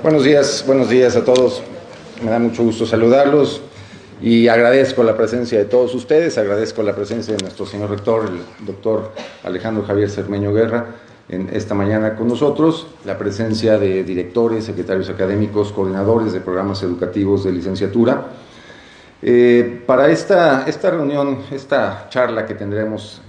Buenos días a todos. Me da mucho gusto saludarlos y agradezco la presencia de todos ustedes, agradezco la presencia de nuestro señor rector, el doctor Alejandro Javier Cermeño Guerra, en esta mañana con nosotros, la presencia de directores, secretarios académicos, coordinadores de programas educativos de licenciatura. Para esta reunión, esta charla que tendremos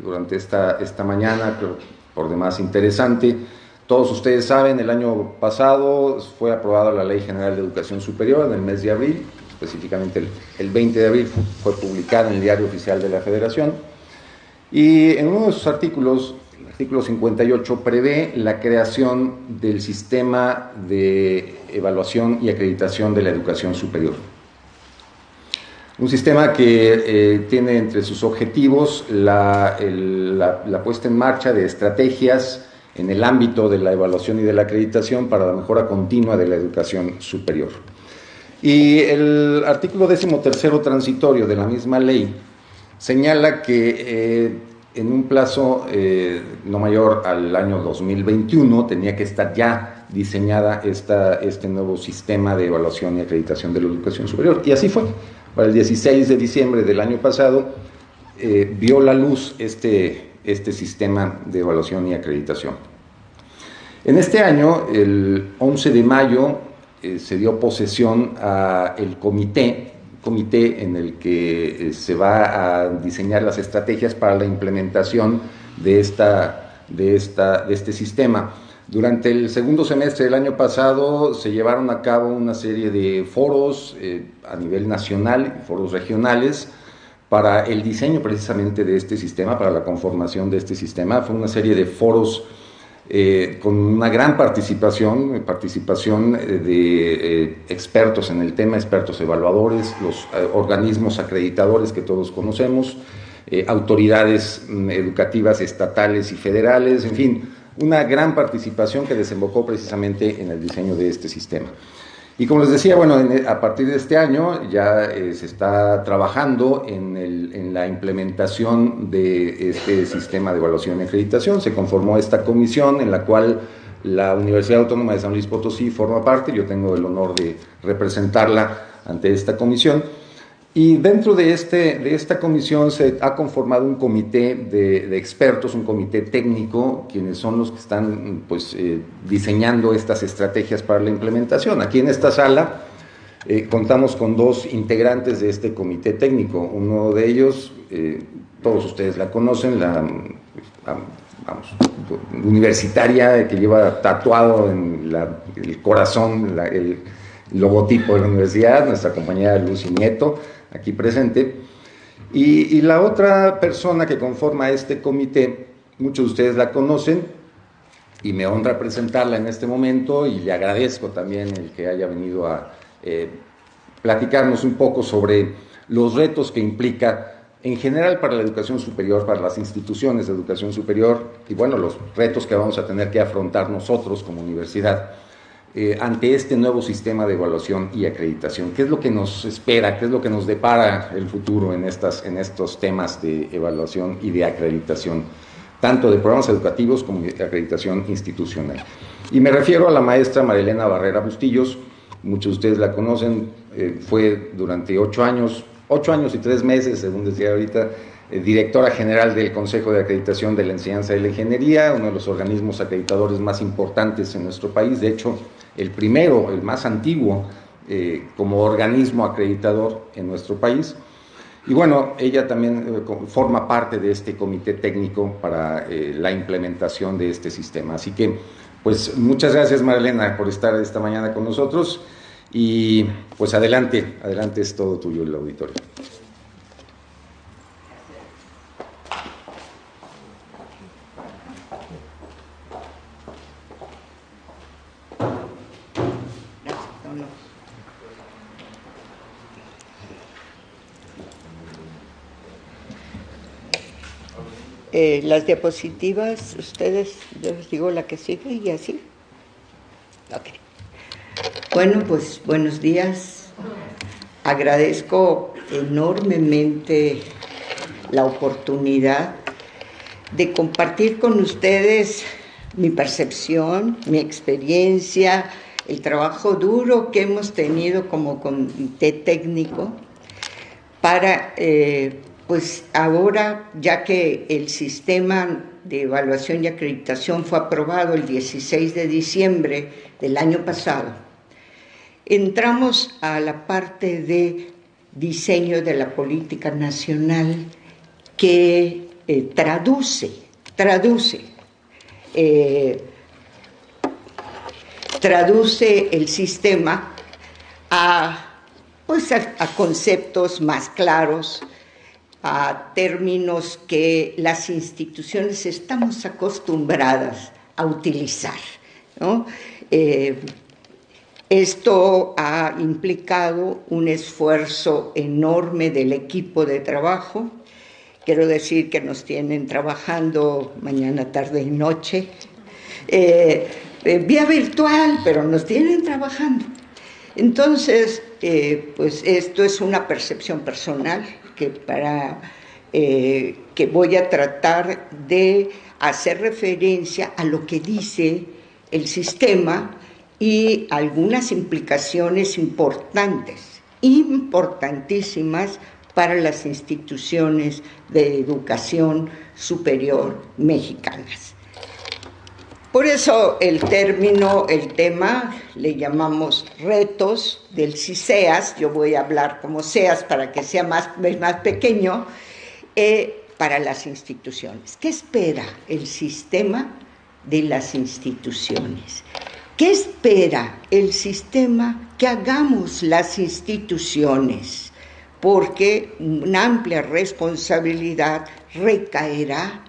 durante esta mañana, pero por demás interesante. Todos ustedes saben, el año pasado fue aprobada la Ley General de Educación Superior en el mes de abril, específicamente el 20 de abril fue publicada en el Diario Oficial de la Federación, y en uno de sus artículos, el artículo 58, prevé la creación del sistema de evaluación y acreditación de la educación superior. Un sistema que tiene entre sus objetivos la puesta en marcha de estrategias en el ámbito de la evaluación y de la acreditación para la mejora continua de la educación superior. Y el artículo 13º transitorio de la misma ley señala que en un plazo no mayor al año 2021 tenía que estar ya diseñada este nuevo sistema de evaluación y acreditación de la educación superior. Y así fue. Para el 16 de diciembre del año pasado vio la luz este sistema de evaluación y acreditación. En este año, el 11 de mayo, se dio posesión al comité en el que se va a diseñar las estrategias para la implementación de este sistema. Durante el segundo semestre del año pasado se llevaron a cabo una serie de foros a nivel nacional, foros regionales, para el diseño precisamente de este sistema, para la conformación de este sistema. Fue una serie de foros con una gran participación de expertos en el tema, expertos evaluadores, los organismos acreditadores que todos conocemos, autoridades educativas estatales y federales, en fin, una gran participación que desembocó precisamente en el diseño de este sistema. Y como les decía, bueno, a partir de este año ya se está trabajando en la implementación de este sistema de evaluación y acreditación. Se conformó esta comisión en la cual la Universidad Autónoma de San Luis Potosí forma parte. Yo tengo el honor de representarla ante esta comisión. Y dentro de esta comisión se ha conformado un comité de expertos, un comité técnico, quienes son los que están diseñando estas estrategias para la implementación. Aquí en esta sala contamos con dos integrantes de este comité técnico. Uno de ellos, todos ustedes la conocen, la universitaria que lleva tatuado en el corazón el logotipo de la universidad, nuestra compañera Lucy Nieto, aquí presente, y la otra persona que conforma este comité, muchos de ustedes la conocen, y me honra presentarla en este momento, y le agradezco también el que haya venido a platicarnos un poco sobre los retos que implica, en general para la educación superior, para las instituciones de educación superior, y bueno, los retos que vamos a tener que afrontar nosotros como universidad, ante este nuevo sistema de evaluación y acreditación. ¿Qué es lo que nos espera? ¿Qué es lo que nos depara el futuro en estos temas de evaluación y de acreditación, tanto de programas educativos como de acreditación institucional? Y me refiero a la maestra Marilena Barrera Bustillos. Muchos de ustedes la conocen, fue durante 8 años y 3 meses, según decía ahorita, directora general del Consejo de Acreditación de la Enseñanza de la Ingeniería, uno de los organismos acreditadores más importantes en nuestro país, de hecho, el primero, el más antiguo como organismo acreditador en nuestro país. Y bueno, ella también forma parte de este comité técnico para la implementación de este sistema. Así que, pues, muchas gracias, Marilena, por estar esta mañana con nosotros. Y pues adelante, es todo tuyo el auditorio. Las diapositivas, ustedes, yo les digo la que sigue y así. Ok. Bueno, pues buenos días. Agradezco enormemente la oportunidad de compartir con ustedes mi percepción, mi experiencia el trabajo duro que hemos tenido como comité técnico para, pues ahora, ya que el sistema de evaluación y acreditación fue aprobado el 16 de diciembre del año pasado, entramos a la parte de diseño de la política nacional que traduce el sistema a conceptos más claros, a términos que las instituciones estamos acostumbradas a utilizar, ¿no? Esto ha implicado un esfuerzo enorme del equipo de trabajo. Quiero decir que nos tienen trabajando mañana, tarde y noche, vía virtual, pero nos tienen trabajando. Entonces, pues esto es una percepción personal que voy a tratar de hacer referencia a lo que dice el sistema y algunas implicaciones importantísimas para las instituciones de educación superior mexicanas. Por eso el tema, le llamamos retos del CISEAS. Yo voy a hablar como SEAS para que sea más pequeño, para las instituciones. ¿Qué espera el sistema de las instituciones? ¿Qué espera el sistema que hagamos las instituciones? Porque una amplia responsabilidad recaerá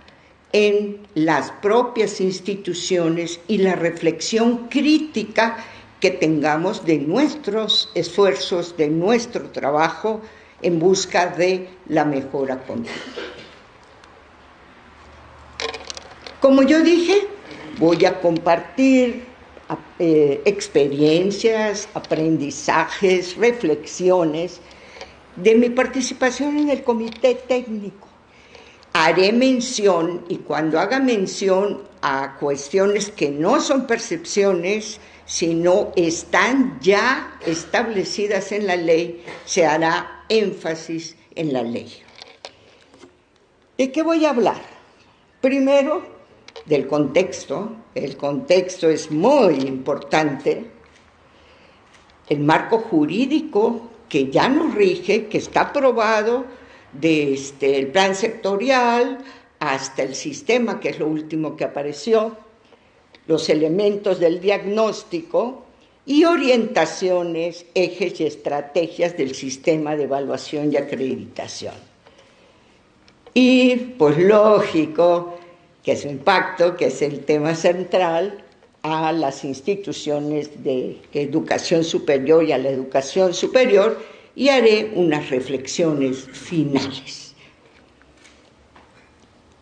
en las propias instituciones y la reflexión crítica que tengamos de nuestros esfuerzos, de nuestro trabajo en busca de la mejora continua. Como yo dije, voy a compartir experiencias, aprendizajes, reflexiones de mi participación en el comité técnico. Haré mención, y cuando haga mención a cuestiones que no son percepciones, sino están ya establecidas en la ley, se hará énfasis en la ley. ¿De qué voy a hablar? Primero, del contexto. El contexto es muy importante. El marco jurídico que ya nos rige, que está aprobado desde el plan sectorial hasta el sistema, que es lo último que apareció, los elementos del diagnóstico y orientaciones, ejes y estrategias del sistema de evaluación y acreditación. Y, pues lógico, que su impacto, que es el tema central, a las instituciones de educación superior y a la educación superior, y haré unas reflexiones finales.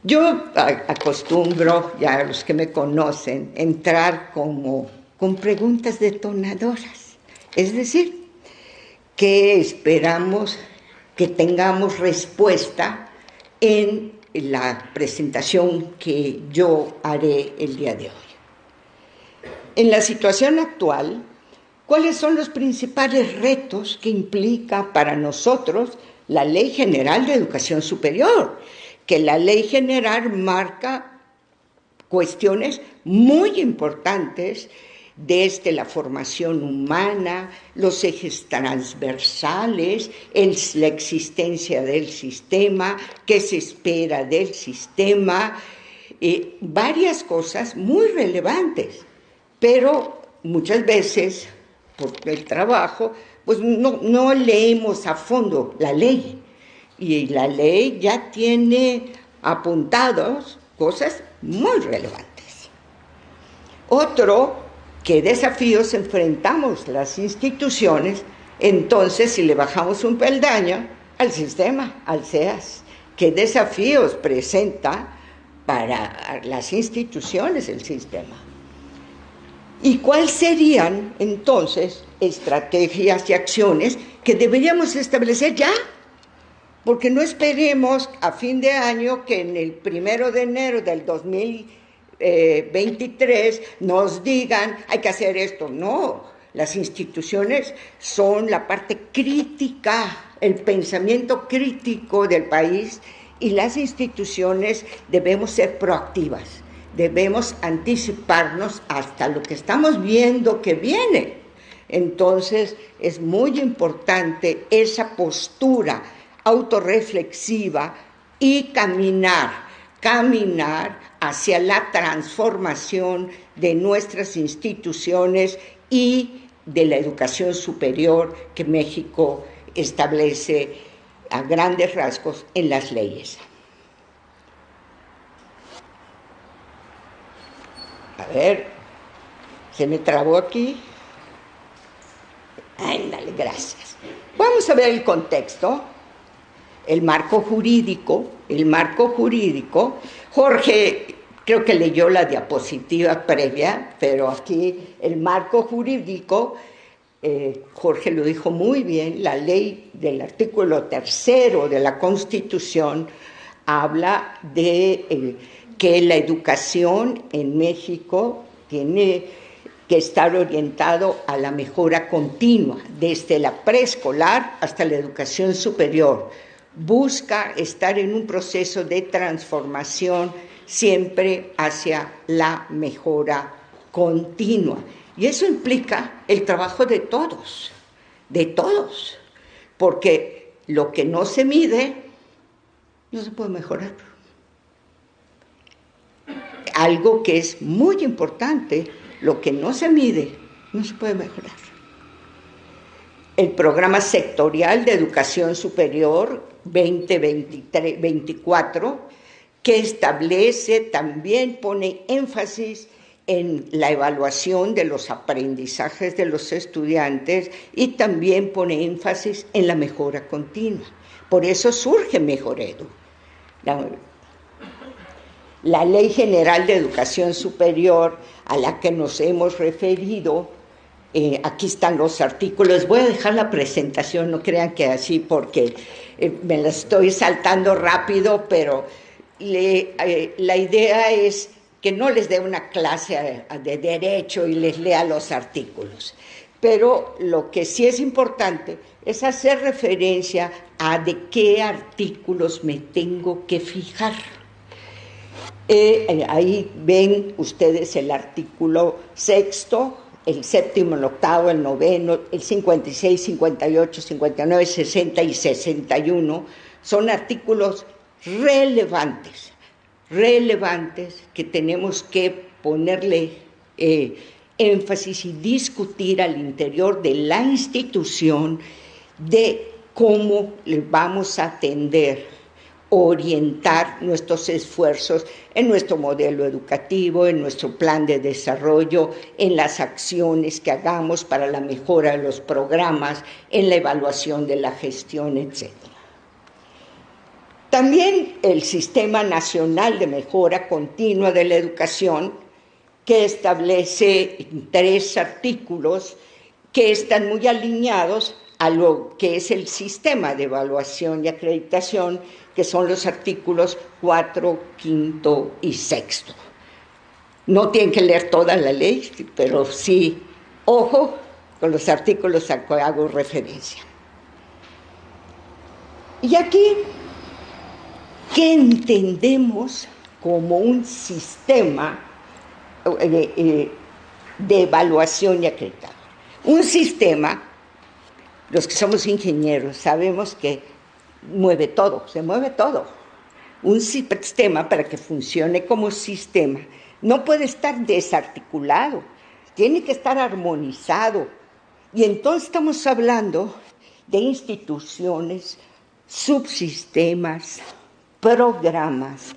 Yo acostumbro, ya los que me conocen, entrar con preguntas detonadoras, es decir, que esperamos que tengamos respuesta en la presentación que yo haré el día de hoy. En la situación actual, ¿cuáles son los principales retos que implica para nosotros la Ley General de Educación Superior? Que la Ley General marca cuestiones muy importantes desde la formación humana, los ejes transversales, la existencia del sistema, qué se espera del sistema, varias cosas muy relevantes, pero muchas veces, por el trabajo, pues no leemos a fondo la ley, y la ley ya tiene apuntados cosas muy relevantes. Otro, ¿qué desafíos enfrentamos las instituciones? Entonces, si le bajamos un peldaño al sistema, al SEAS, ¿qué desafíos presenta para las instituciones el sistema? ¿Y cuáles serían, entonces, estrategias y acciones que deberíamos establecer ya? Porque no esperemos a fin de año que en el 1 de enero del 2020 23 nos digan hay que hacer esto. No, las instituciones son la parte crítica, el pensamiento crítico del país, y las instituciones debemos ser proactivas, debemos anticiparnos hasta lo que estamos viendo que viene. Entonces es muy importante esa postura autorreflexiva y caminar hacia la transformación de nuestras instituciones y de la educación superior que México establece a grandes rasgos en las leyes. A ver, ¿se me trabó aquí? Ándale, gracias. Vamos a ver el contexto, el marco jurídico. Jorge creo que leyó la diapositiva previa, pero aquí el marco jurídico, Jorge lo dijo muy bien, la ley del artículo 3 de la Constitución habla de que la educación en México tiene que estar orientado a la mejora continua, desde la preescolar hasta la educación superior. Busca estar en un proceso de transformación siempre hacia la mejora continua. Y eso implica el trabajo de todos, porque lo que no se mide no se puede mejorar. Algo que es muy importante, lo que no se mide no se puede mejorar. El programa sectorial de educación superior 2023-24, que establece, también pone énfasis en la evaluación de los aprendizajes de los estudiantes y también pone énfasis en la mejora continua. Por eso surge Mejoredu. La Ley General de Educación Superior, a la que nos hemos referido, aquí están los artículos. Voy a dejar la presentación, no crean que así porque me la estoy saltando rápido, pero la idea es que no les dé una clase de derecho y les lea los artículos. Pero lo que sí es importante es hacer referencia a de qué artículos me tengo que fijar. Ahí ven ustedes el artículo 6, el 7, el 8, el 9, el 56, 58, 59, 60 y 61. Son artículos relevantes que tenemos que ponerle énfasis y discutir al interior de la institución de cómo le vamos a atender, orientar nuestros esfuerzos en nuestro modelo educativo, en nuestro plan de desarrollo, en las acciones que hagamos para la mejora de los programas, en la evaluación de la gestión, etc. También el Sistema Nacional de Mejora Continua de la Educación, que establece 3 artículos que están muy alineados a lo que es el sistema de evaluación y acreditación, que son los artículos 4, 5 y 6. No tienen que leer toda la ley, pero sí, ojo con los artículos a que hago referencia. Y aquí, ¿qué entendemos como un sistema de evaluación y acreditación? Un sistema, los que somos ingenieros sabemos que mueve todo, se mueve todo. Un sistema, para que funcione como sistema, no puede estar desarticulado, tiene que estar armonizado. Y entonces estamos hablando de instituciones, subsistemas, programas,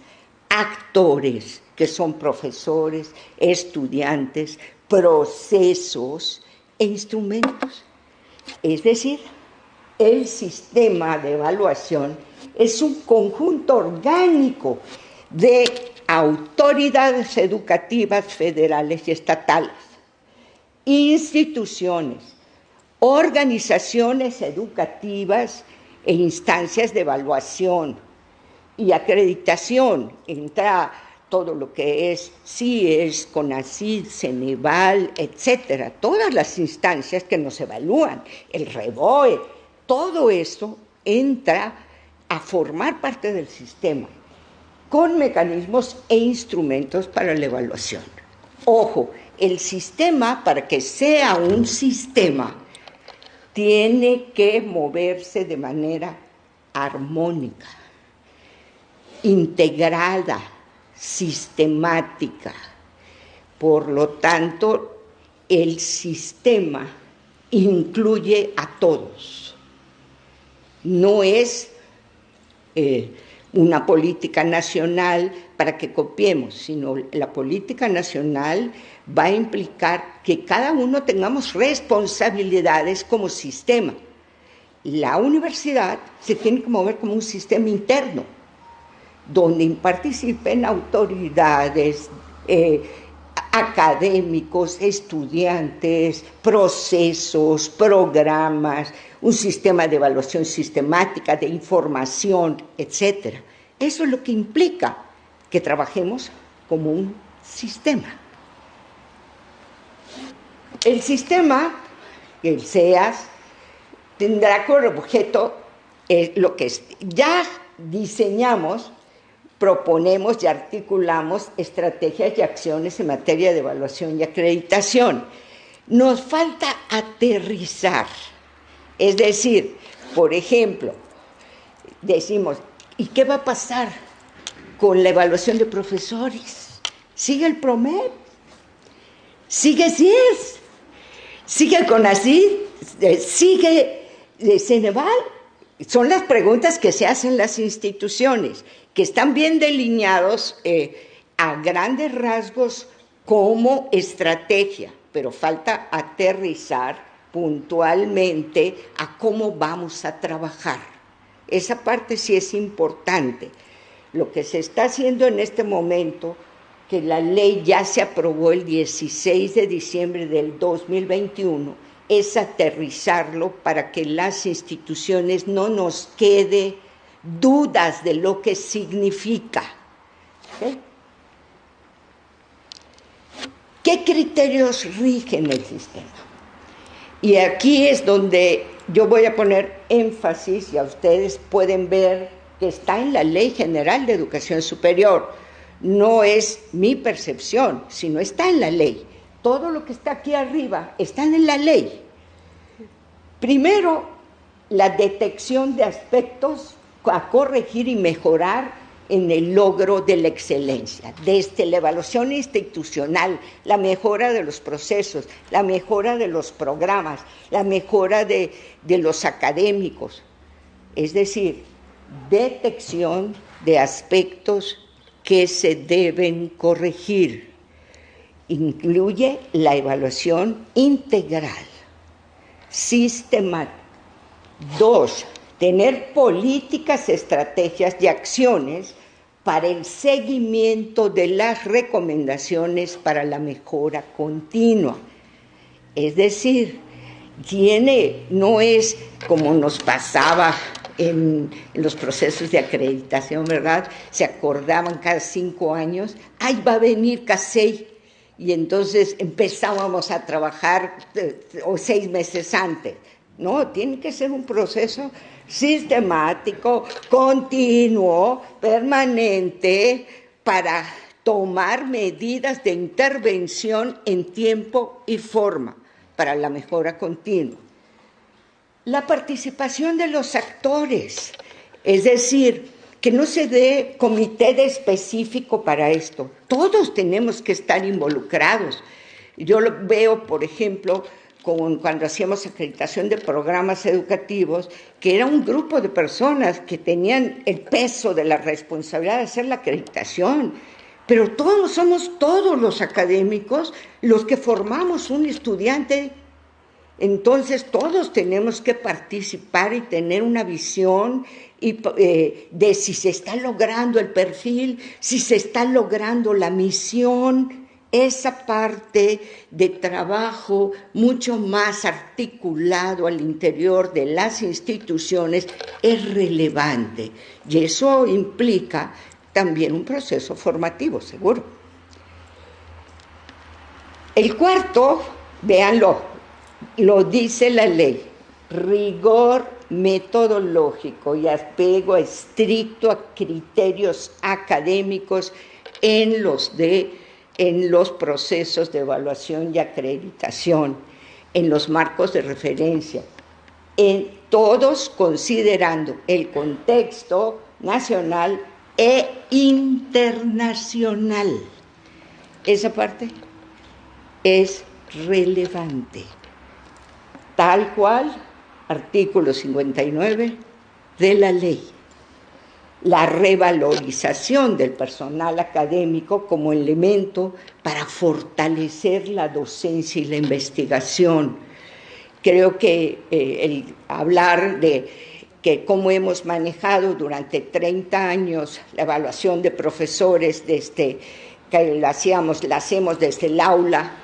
actores, que son profesores, estudiantes, procesos e instrumentos. Es decir, el sistema de evaluación es un conjunto orgánico de autoridades educativas federales y estatales, instituciones, organizaciones educativas e instancias de evaluación y acreditación. Entra todo lo que es CIES, CONACYT, Ceneval, etcétera, todas las instancias que nos evalúan, el REBOE, todo eso entra a formar parte del sistema, con mecanismos e instrumentos para la evaluación. Ojo, el sistema, para que sea un sistema, tiene que moverse de manera armónica, integrada, sistemática. Por lo tanto, el sistema incluye a todos. No es una política nacional para que copiemos, sino la política nacional va a implicar que cada uno tengamos responsabilidades como sistema. La universidad se tiene que mover como un sistema interno, donde participen autoridades, académicos, estudiantes, procesos, programas, un sistema de evaluación sistemática, de información, etc. Eso es lo que implica que trabajemos como un sistema. El sistema, el SEAS, tendrá como objeto lo que ya diseñamos, proponemos y articulamos estrategias y acciones en materia de evaluación y acreditación. Nos falta aterrizar, es decir, por ejemplo, decimos, ¿y qué va a pasar con la evaluación de profesores? ¿Sigue el PROMEP? ¿Sigue CIES? ¿Sigue CONACYT? ¿Sigue Ceneval? Son las preguntas que se hacen las instituciones, que están bien delineados a grandes rasgos como estrategia, pero falta aterrizar puntualmente a cómo vamos a trabajar. Esa parte sí es importante. Lo que se está haciendo en este momento, que la ley ya se aprobó el 16 de diciembre del 2021, es aterrizarlo para que las instituciones no nos quede dudas de lo que significa. ¿Okay? ¿Qué criterios rigen el sistema? Y aquí es donde yo voy a poner énfasis, y a ustedes pueden ver que está en la Ley General de Educación Superior. No es mi percepción, sino está en la ley. Todo lo que está aquí arriba está en la ley. Primero, la detección de aspectos a corregir y mejorar en el logro de la excelencia, desde la evaluación institucional, la mejora de los procesos, la mejora de los programas, la mejora de los académicos. Es decir, detección de aspectos que se deben corregir. Incluye la evaluación integral, sistemática. 2, tener políticas, estrategias y acciones para el seguimiento de las recomendaciones para la mejora continua. Es decir, no es como nos pasaba en los procesos de acreditación, ¿verdad? Se acordaban cada 5 años, ¡ay, va a venir CASEI! Y entonces empezábamos a trabajar 6 meses antes. No, tiene que ser un proceso sistemático, continuo, permanente, para tomar medidas de intervención en tiempo y forma para la mejora continua. La participación de los actores, es decir, que no se dé comité específico para esto. Todos tenemos que estar involucrados. Yo lo veo, por ejemplo, cuando hacíamos acreditación de programas educativos, que era un grupo de personas que tenían el peso de la responsabilidad de hacer la acreditación, pero somos todos los académicos los que formamos un estudiante. Entonces todos tenemos que participar y tener una visión de si se está logrando el perfil, si se está logrando la misión. Esa parte de trabajo mucho más articulado al interior de las instituciones es relevante, y eso implica también un proceso formativo, seguro. El cuarto, véanlo, lo dice la ley, rigor metodológico y apego estricto a criterios académicos en los procesos de evaluación y acreditación, en los marcos de referencia, en todos considerando el contexto nacional e internacional. Esa parte es relevante. Tal cual, artículo 59 de la ley. La revalorización del personal académico como elemento para fortalecer la docencia y la investigación. Creo que el hablar de que cómo hemos manejado durante 30 años la evaluación de profesores desde que la hacemos desde el aula,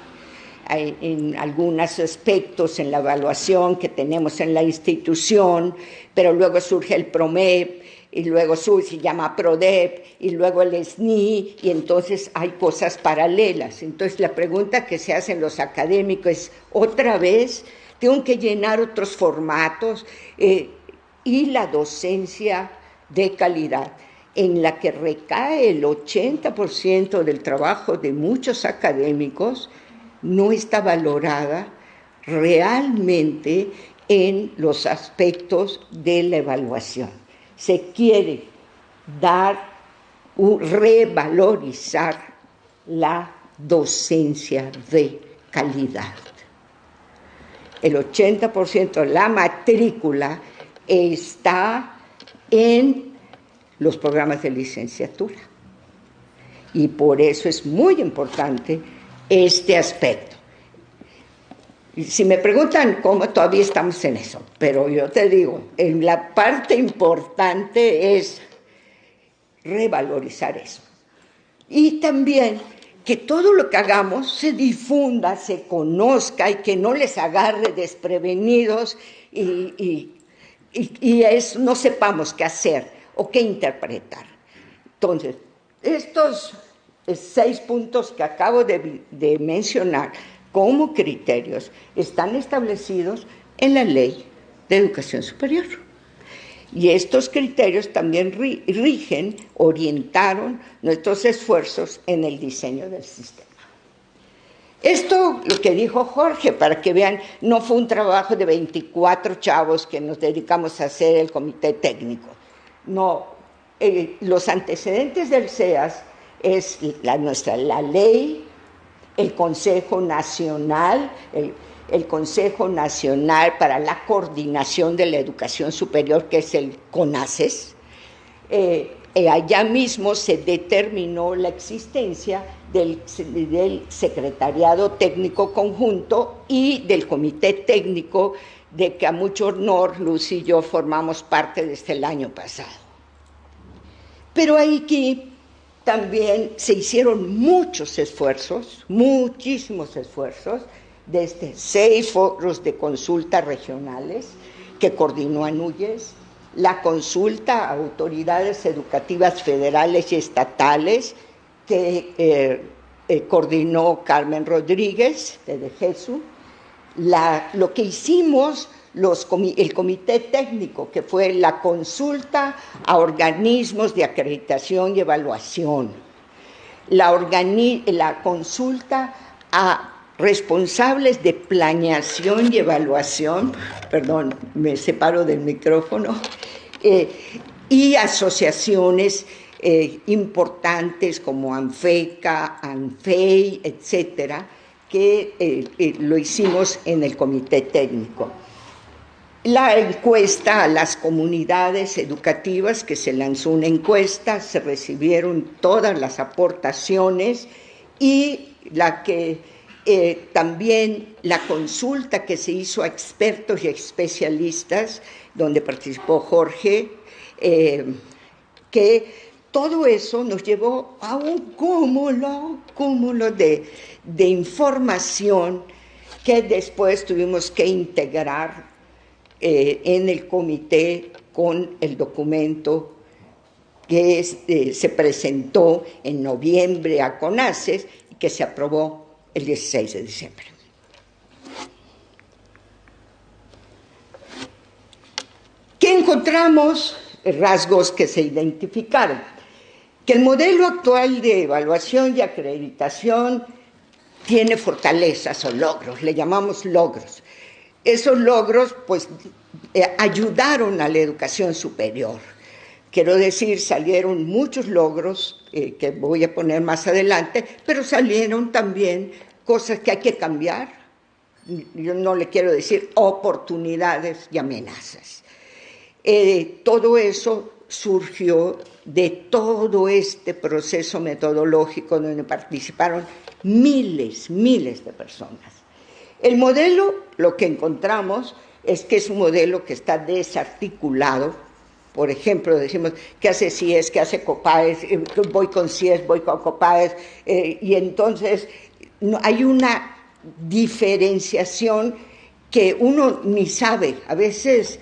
en algunos aspectos en la evaluación que tenemos en la institución, pero luego surge el PROMEP, y luego se llama PRODEP, y luego el SNI, y entonces hay cosas paralelas. Entonces la pregunta que se hacen los académicos es, otra vez, tengo que llenar otros formatos, y la docencia de calidad, en la que recae el 80% del trabajo de muchos académicos, no está valorada realmente en los aspectos de la evaluación. Se quiere revalorizar la docencia de calidad. El 80% de la matrícula está en los programas de licenciatura. Y por eso es muy importante este aspecto. Si me preguntan cómo, todavía estamos en eso, pero yo te digo, la parte importante es revalorizar eso. Y también que todo lo que hagamos se difunda, se conozca y que no les agarre desprevenidos y no sepamos qué hacer o qué interpretar. Entonces, estos 6 puntos que acabo de mencionar como criterios están establecidos en la Ley de Educación Superior. Y estos criterios también orientaron nuestros esfuerzos en el diseño del sistema. Esto, lo que dijo Jorge, para que vean, no fue un trabajo de 24 chavos que nos dedicamos a hacer el comité técnico. No, los antecedentes del CEAS es la ley, el Consejo Nacional, el Consejo Nacional para la Coordinación de la Educación Superior, que es el CONACES. Allá mismo se determinó la existencia del Secretariado Técnico Conjunto y del Comité Técnico, de que a mucho honor Luz y yo formamos parte desde el año pasado. Pero aquí también se hicieron muchos esfuerzos, muchísimos esfuerzos, desde 6 foros de consulta regionales que coordinó ANUYES, la consulta a autoridades educativas federales y estatales que coordinó Carmen Rodríguez de DGESU, lo que hicimos el comité técnico, que fue la consulta a organismos de acreditación y evaluación, la consulta a responsables de planeación y evaluación, perdón, me separo del micrófono, y asociaciones importantes como ANFECA, ANFEI, etcétera, que lo hicimos en el comité técnico. La encuesta a las comunidades educativas, que se lanzó una encuesta, se recibieron todas las aportaciones, y también la consulta que se hizo a expertos y especialistas, donde participó Jorge, que todo eso nos llevó a un cúmulo de información que después tuvimos que integrar en el comité con el documento que se presentó en noviembre a CONACYT y que se aprobó el 16 de diciembre. ¿Qué encontramos? Rasgos que se identificaron. Que el modelo actual de evaluación y acreditación tiene fortalezas o logros, le llamamos logros. Esos logros, pues, ayudaron a la educación superior. Quiero decir, salieron muchos logros, que voy a poner más adelante, pero salieron también cosas que hay que cambiar. Yo no le quiero decir oportunidades y amenazas. Todo eso surgió de todo este proceso metodológico donde participaron miles de personas. El modelo, lo que encontramos es que es un modelo que está desarticulado. Por ejemplo, decimos, ¿qué hace CIES? ¿Qué hace COPAES? Voy con CIES, voy con COPAES, y entonces hay una diferenciación que uno ni sabe. A veces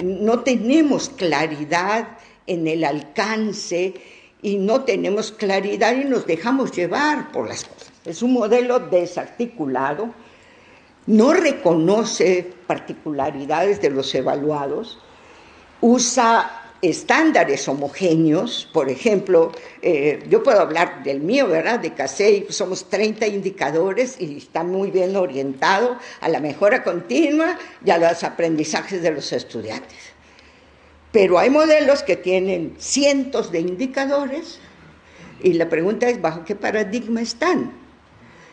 no tenemos claridad en el alcance y no tenemos claridad y nos dejamos llevar por las cosas. Es un modelo desarticulado, no reconoce particularidades de los evaluados, usa estándares homogéneos. Por ejemplo, yo puedo hablar del mío, ¿verdad? De CASEI, somos 30 indicadores y está muy bien orientado a la mejora continua y a los aprendizajes de los estudiantes. Pero hay modelos que tienen cientos de indicadores y la pregunta es, ¿bajo qué paradigma están?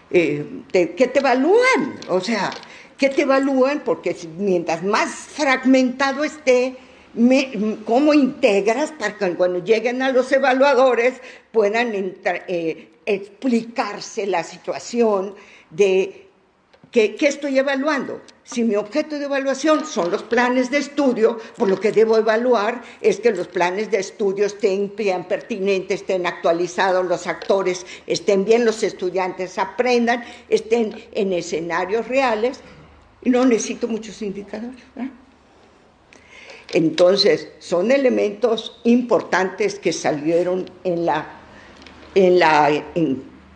¿Qué te evalúan? O sea, ¿qué te evalúan? Porque mientras más fragmentado esté, ¿cómo integras para que cuando lleguen a los evaluadores puedan explicarse la situación de qué estoy evaluando? Si mi objeto de evaluación son los planes de estudio, pues lo que debo evaluar es que los planes de estudio estén pertinentes, estén actualizados, los actores estén bien, los estudiantes aprendan, estén en escenarios reales, y no necesito muchos indicadores, ¿verdad? Entonces, son elementos importantes que salieron en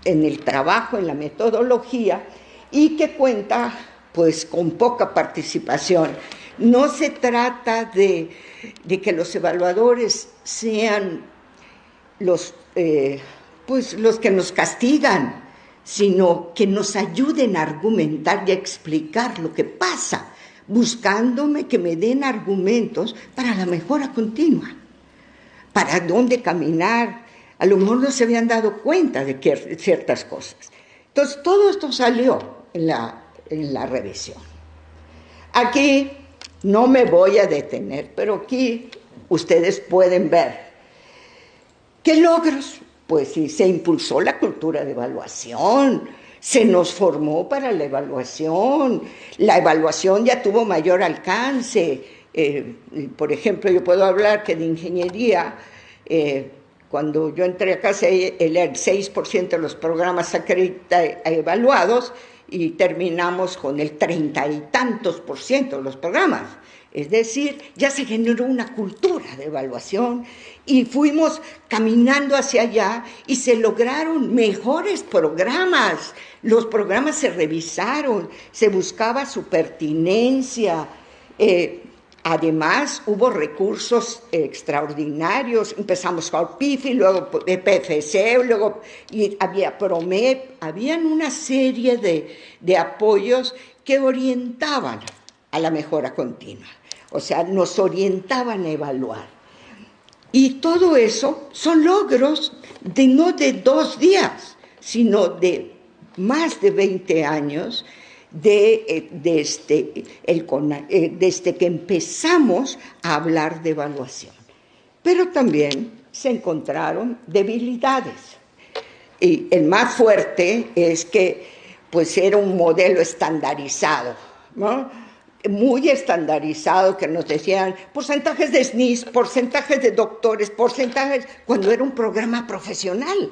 el trabajo, en la metodología, y que cuenta pues con poca participación. No se trata de que los evaluadores sean los que nos castigan, sino que nos ayuden a argumentar y a explicar lo que pasa, buscándome que me den argumentos para la mejora continua, para dónde caminar. A lo mejor no se habían dado cuenta de ciertas cosas. Entonces, todo esto salió en la revisión. Aquí no me voy a detener, pero aquí ustedes pueden ver qué logros. Pues sí, se impulsó la cultura de evaluación, se nos formó para la evaluación ya tuvo mayor alcance. Por ejemplo, yo puedo hablar que de ingeniería, cuando yo entré a CASEI, el 6% de los programas evaluados, y terminamos con el 30 y tantos % de los programas. Es decir, ya se generó una cultura de evaluación y fuimos caminando hacia allá y se lograron mejores programas. Los programas se revisaron, se buscaba su pertinencia. Además, hubo recursos extraordinarios. Empezamos con PIFI, luego PFC, luego y había PROMEP. Habían una serie de apoyos que orientaban a la mejora continua. O sea, nos orientaban a evaluar. Y todo eso son logros no de 2 días, sino de más de 20 años desde que empezamos a hablar de evaluación. Pero también se encontraron debilidades. Y el más fuerte es que pues era un modelo estandarizado, ¿no? Muy estandarizado, que nos decían porcentajes de SNIS, porcentajes de doctores, porcentajes, cuando era un programa profesional.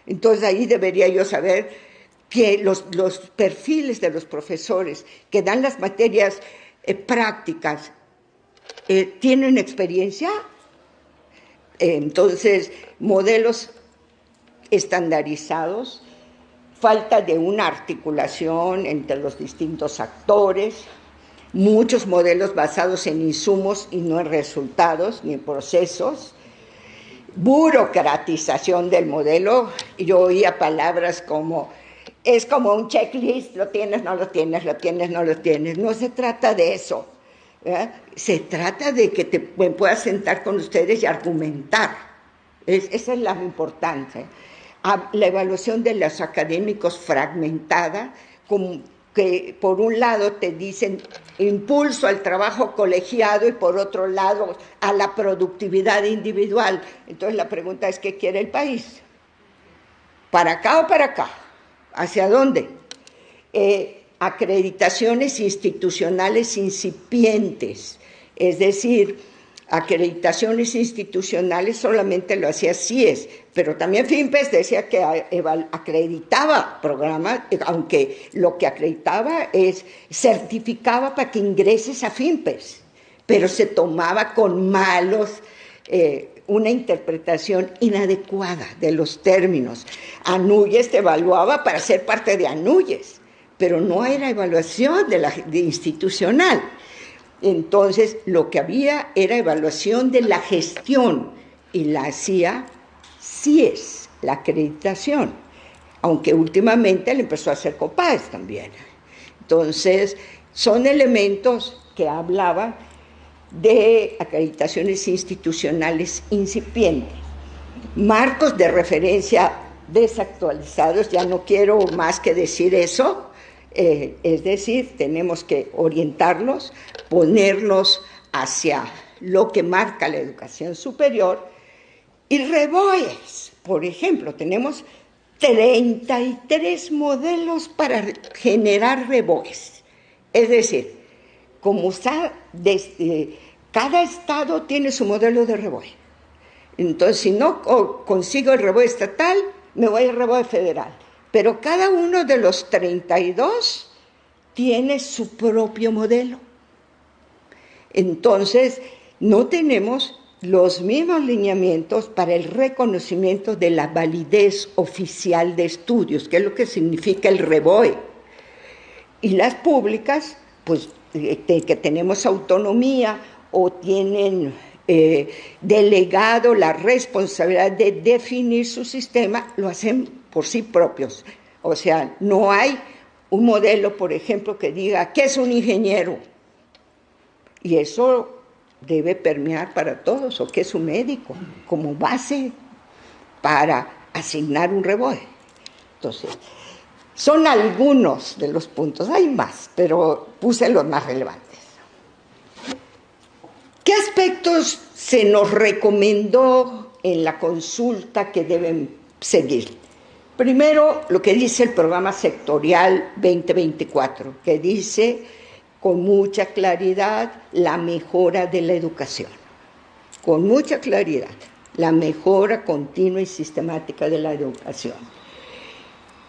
Entonces ahí debería yo saber que los perfiles de los profesores que dan las materias prácticas tienen experiencia, Entonces, modelos estandarizados, falta de una articulación entre los distintos actores, muchos modelos basados en insumos y no en resultados ni en procesos, burocratización del modelo. Yo oía palabras como, es como un checklist, lo tienes, no lo tienes, lo tienes, no lo tienes. No se trata de eso, ¿verdad? Se trata de que te puedas sentar con ustedes y argumentar. Esa es la importancia. La evaluación de los académicos fragmentada, como que por un lado te dicen impulso al trabajo colegiado y por otro lado a la productividad individual. Entonces la pregunta es, ¿qué quiere el país? ¿Para acá o para acá? ¿Hacia dónde? Acreditaciones institucionales incipientes, es decir, acreditaciones institucionales solamente lo hacía CIES, pero también FIMPES decía que acreditaba programas, aunque lo que acreditaba certificaba para que ingreses a FIMPES, pero se tomaba con una interpretación inadecuada de los términos. ANUYES te evaluaba para ser parte de ANUYES, pero no era evaluación de institucional. Entonces, lo que había era evaluación de la gestión y la hacía CIES, la acreditación, aunque últimamente le empezó a hacer COPAES también. Entonces, son elementos que hablaban de acreditaciones institucionales incipientes, marcos de referencia desactualizados, ya no quiero más que decir eso. Es decir, tenemos que orientarlos, ponerlos hacia lo que marca la educación superior. Y REBOES, por ejemplo, tenemos 33 modelos para generar REBOES. Es decir, como está, cada estado tiene su modelo de REBOE. Entonces, si no consigo el REBOE estatal, me voy al REBOE federal. Pero cada uno de los 32 tiene su propio modelo. Entonces, no tenemos los mismos lineamientos para el reconocimiento de la validez oficial de estudios, que es lo que significa el REBOE. Y las públicas, pues, que tenemos autonomía o tienen delegado la responsabilidad de definir su sistema, lo hacen por sí propios. O sea, no hay un modelo, por ejemplo, que diga ¿qué es un ingeniero? Y eso debe permear para todos, o ¿qué es un médico? Como base para asignar un REBOE. Entonces, son algunos de los puntos, hay más, pero puse los más relevantes. ¿Qué aspectos se nos recomendó en la consulta que deben seguir? Primero, lo que dice el programa sectorial 2024, que dice con mucha claridad la mejora de la educación. Con mucha claridad, la mejora continua y sistemática de la educación.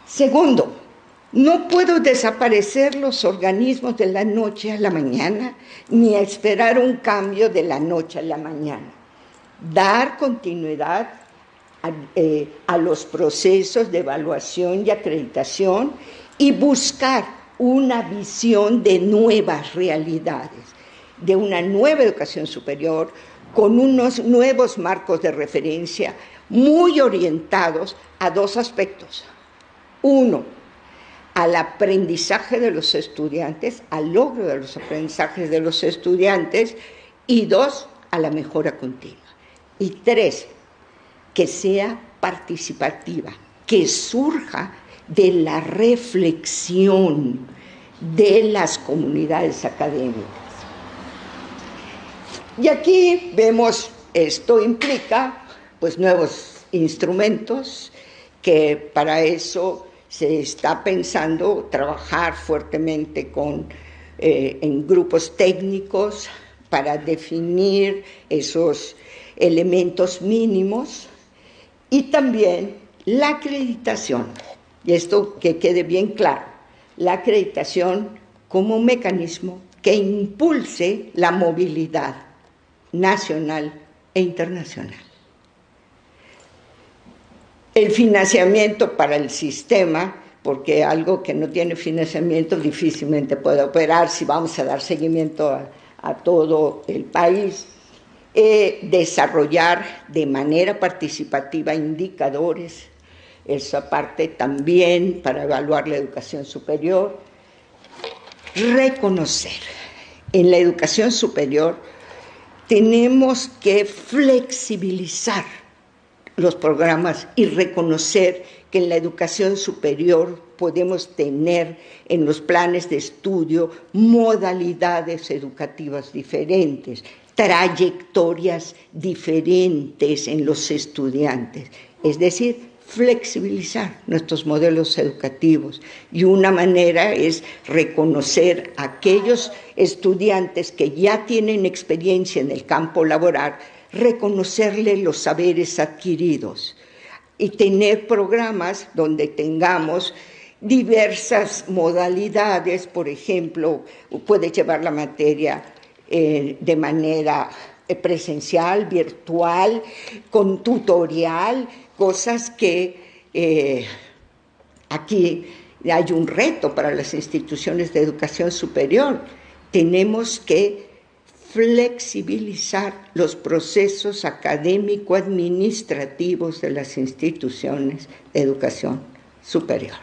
Segundo, no puedo desaparecer los organismos de la noche a la mañana, ni esperar un cambio de la noche a la mañana. Dar continuidad a los procesos de evaluación y acreditación y buscar una visión de nuevas realidades, de una nueva educación superior con unos nuevos marcos de referencia muy orientados a dos aspectos. Uno, al aprendizaje de los estudiantes, al logro de los aprendizajes de los estudiantes, y dos, a la mejora continua. Y tres, que sea participativa, que surja de la reflexión de las comunidades académicas. Y aquí vemos, esto implica pues nuevos instrumentos, que para eso se está pensando trabajar fuertemente en grupos técnicos para definir esos elementos mínimos. Y también la acreditación, y esto que quede bien claro, la acreditación como un mecanismo que impulse la movilidad nacional e internacional. el financiamiento para el sistema, porque algo que no tiene financiamiento difícilmente puede operar si vamos a dar seguimiento a todo el país. Desarrollar de manera participativa indicadores, esa parte también para evaluar la educación superior. Reconocer. En la educación superior tenemos que flexibilizar los programas y reconocer que en la educación superior podemos tener en los planes de estudio modalidades educativas diferentes, trayectorias diferentes en los estudiantes, es decir, flexibilizar nuestros modelos educativos. Y una manera es reconocer a aquellos estudiantes que ya tienen experiencia en el campo laboral, reconocerles los saberes adquiridos y tener programas donde tengamos diversas modalidades. Por ejemplo, puede llevar la materia de manera presencial, virtual, con tutorial, cosas que aquí hay un reto para las instituciones de educación superior. Tenemos que flexibilizar los procesos académico-administrativos de las instituciones de educación superior.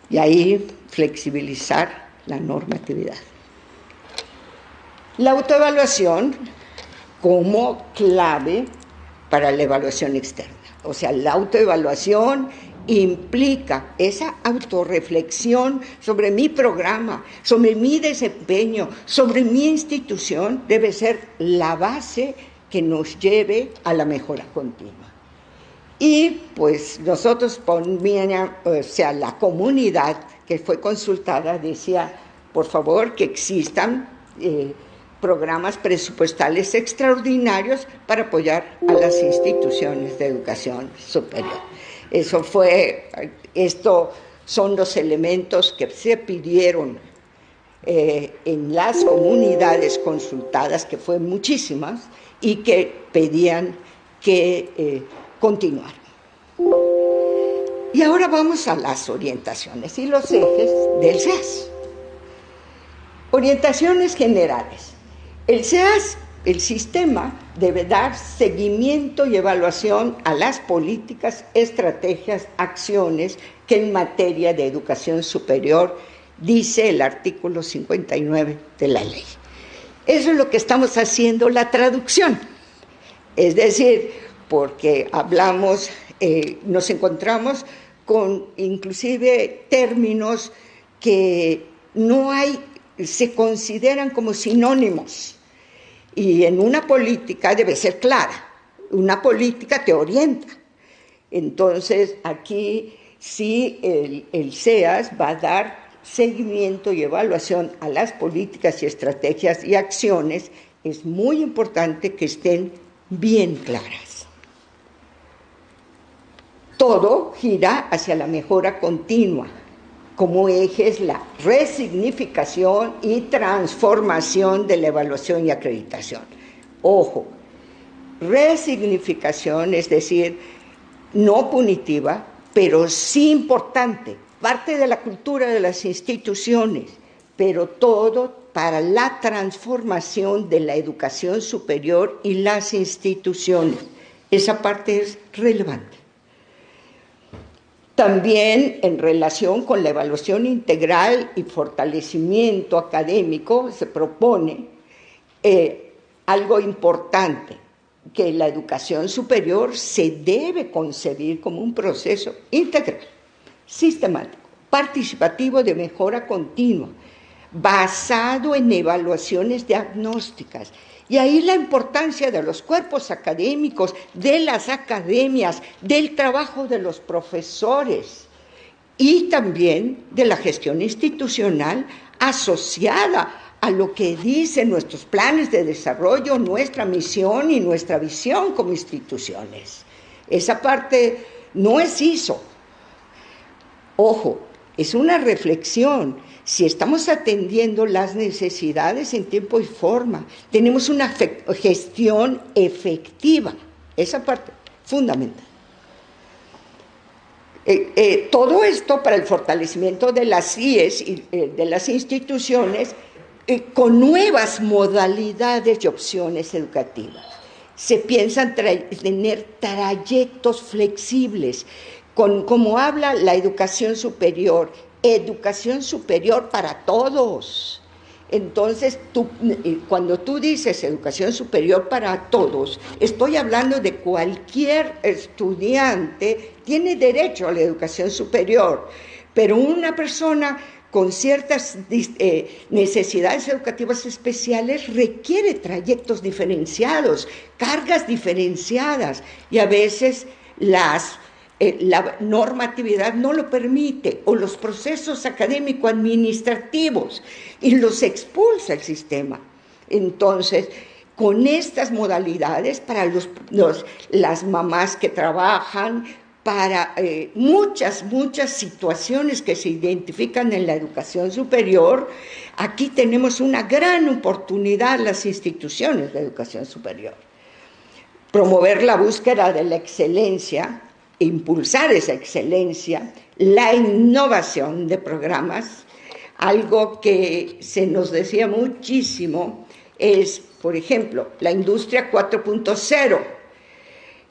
Y ahí flexibilizar la normatividad. La autoevaluación como clave para la evaluación externa. O sea, la autoevaluación implica esa autorreflexión sobre mi programa, sobre mi desempeño, sobre mi institución, debe ser la base que nos lleve a la mejora continua. Y pues nosotros la comunidad que fue consultada decía, por favor, que existan programas presupuestales extraordinarios para apoyar a las instituciones de educación superior. Estos son los elementos que se pidieron en las comunidades consultadas, que fueron muchísimas, y que pedían que continuaran. Y ahora vamos a las orientaciones y los ejes del SEAS. Orientaciones generales. El SEAS, el sistema, debe dar seguimiento y evaluación a las políticas, estrategias, acciones que en materia de educación superior dice el artículo 59 de la ley. Eso es lo que estamos haciendo, la traducción. Es decir, porque hablamos, nos encontramos con inclusive términos que se consideran como sinónimos. Y en una política debe ser clara, una política te orienta. Entonces, aquí sí el SEAS va a dar seguimiento y evaluación a las políticas y estrategias y acciones. Es muy importante que estén bien claras. Todo gira hacia la mejora continua. Como eje es la resignificación y transformación de la evaluación y acreditación. Ojo, resignificación, es decir, no punitiva, pero sí importante, parte de la cultura de las instituciones, pero todo para la transformación de la educación superior y las instituciones. Esa parte es relevante. También en relación con la evaluación integral y fortalecimiento académico se propone algo importante, que la educación superior se debe concebir como un proceso integral, sistemático, participativo de mejora continua, basado en evaluaciones diagnósticas. Y ahí la importancia de los cuerpos académicos, de las academias, del trabajo de los profesores y también de la gestión institucional asociada a lo que dicen nuestros planes de desarrollo, nuestra misión y nuestra visión como instituciones. Esa parte no es ISO. Ojo, es una reflexión. Si estamos atendiendo las necesidades en tiempo y forma, tenemos una gestión efectiva. Esa parte fundamental. Todo esto para el fortalecimiento de las IES y de las instituciones con nuevas modalidades y opciones educativas. Se piensa tener trayectos flexibles, como habla la educación superior para todos. Entonces, cuando tú dices educación superior para todos, estoy hablando de cualquier estudiante tiene derecho a la educación superior, pero una persona con ciertas necesidades educativas especiales requiere trayectos diferenciados, cargas diferenciadas, y a veces la normatividad no lo permite, o los procesos académico-administrativos, y los expulsa el sistema. Entonces, con estas modalidades, para las mamás que trabajan, para muchas situaciones que se identifican en la educación superior, aquí tenemos una gran oportunidad las instituciones de educación superior. Promover la búsqueda de la excelencia, impulsar esa excelencia, la innovación de programas. Algo que se nos decía muchísimo es, por ejemplo, la industria 4.0.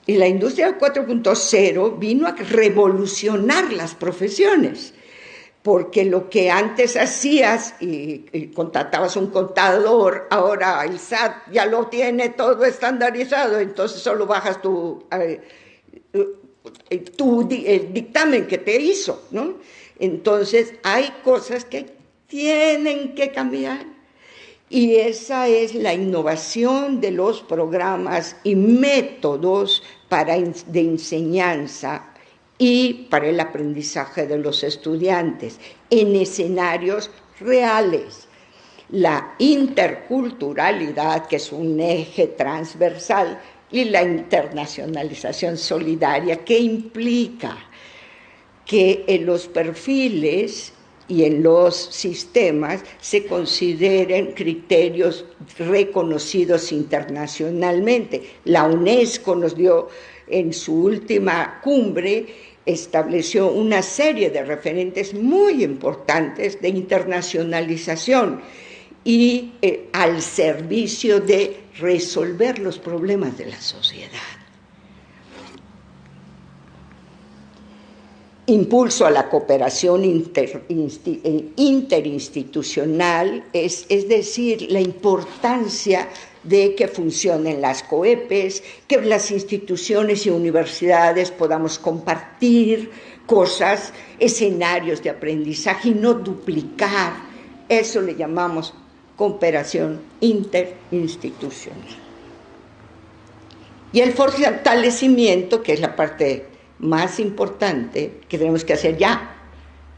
Y la industria 4.0 vino a revolucionar las profesiones, porque lo que antes hacías y contratabas un contador, ahora el SAT ya lo tiene todo estandarizado, entonces solo bajas el dictamen que te hizo, ¿no? Entonces hay cosas que tienen que cambiar. Y esa es la innovación de los programas y métodos de enseñanza y para el aprendizaje de los estudiantes en escenarios reales. La interculturalidad, que es un eje transversal, y la internacionalización solidaria, que implica que en los perfiles y en los sistemas se consideren criterios reconocidos internacionalmente. La UNESCO nos dio, en su última cumbre, estableció una serie de referentes muy importantes de internacionalización y al servicio de resolver los problemas de la sociedad. Impulso a la cooperación interinstitucional, es decir, la importancia de que funcionen las COEPES, que las instituciones y universidades podamos compartir cosas, escenarios de aprendizaje y no duplicar. Eso le llamamos cooperación interinstitucional. Y el fortalecimiento, que es la parte más importante que tenemos que hacer ya,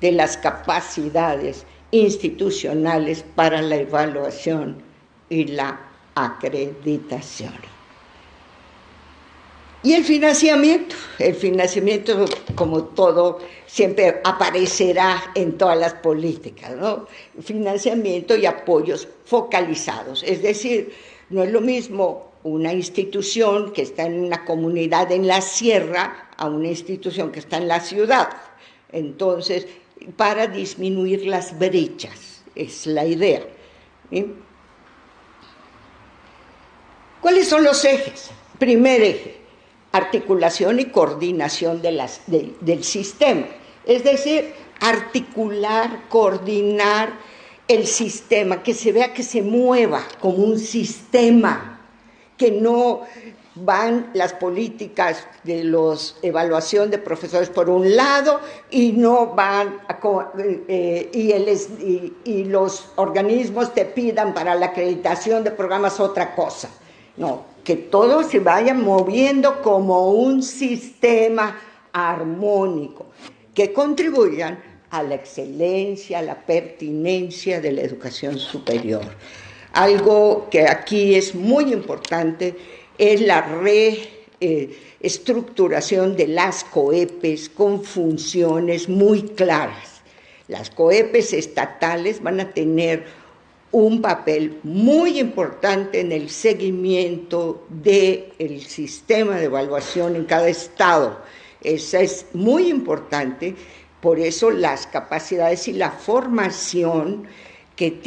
de las capacidades institucionales para la evaluación y la acreditación. Y el financiamiento, como todo, siempre aparecerá en todas las políticas, ¿no? Financiamiento y apoyos focalizados, es decir, no es lo mismo una institución que está en una comunidad en la sierra a una institución que está en la ciudad. Entonces, para disminuir las brechas, es la idea. ¿Sí? ¿Cuáles son los ejes? Primer eje, articulación y coordinación del sistema. Es decir, articular, coordinar el sistema, que se vea que se mueva como un sistema, que no van las políticas de evaluación de profesores por un lado y no van y los organismos te pidan para la acreditación de programas otra cosa. No, que todo se vaya moviendo como un sistema armónico, que contribuyan a la excelencia, a la pertinencia de la educación superior. Algo que aquí es muy importante es la reestructuración de las COEPES con funciones muy claras. Las COEPES estatales van a tener un papel muy importante en el seguimiento del sistema de evaluación en cada estado. Esa es muy importante, por eso las capacidades y la formación que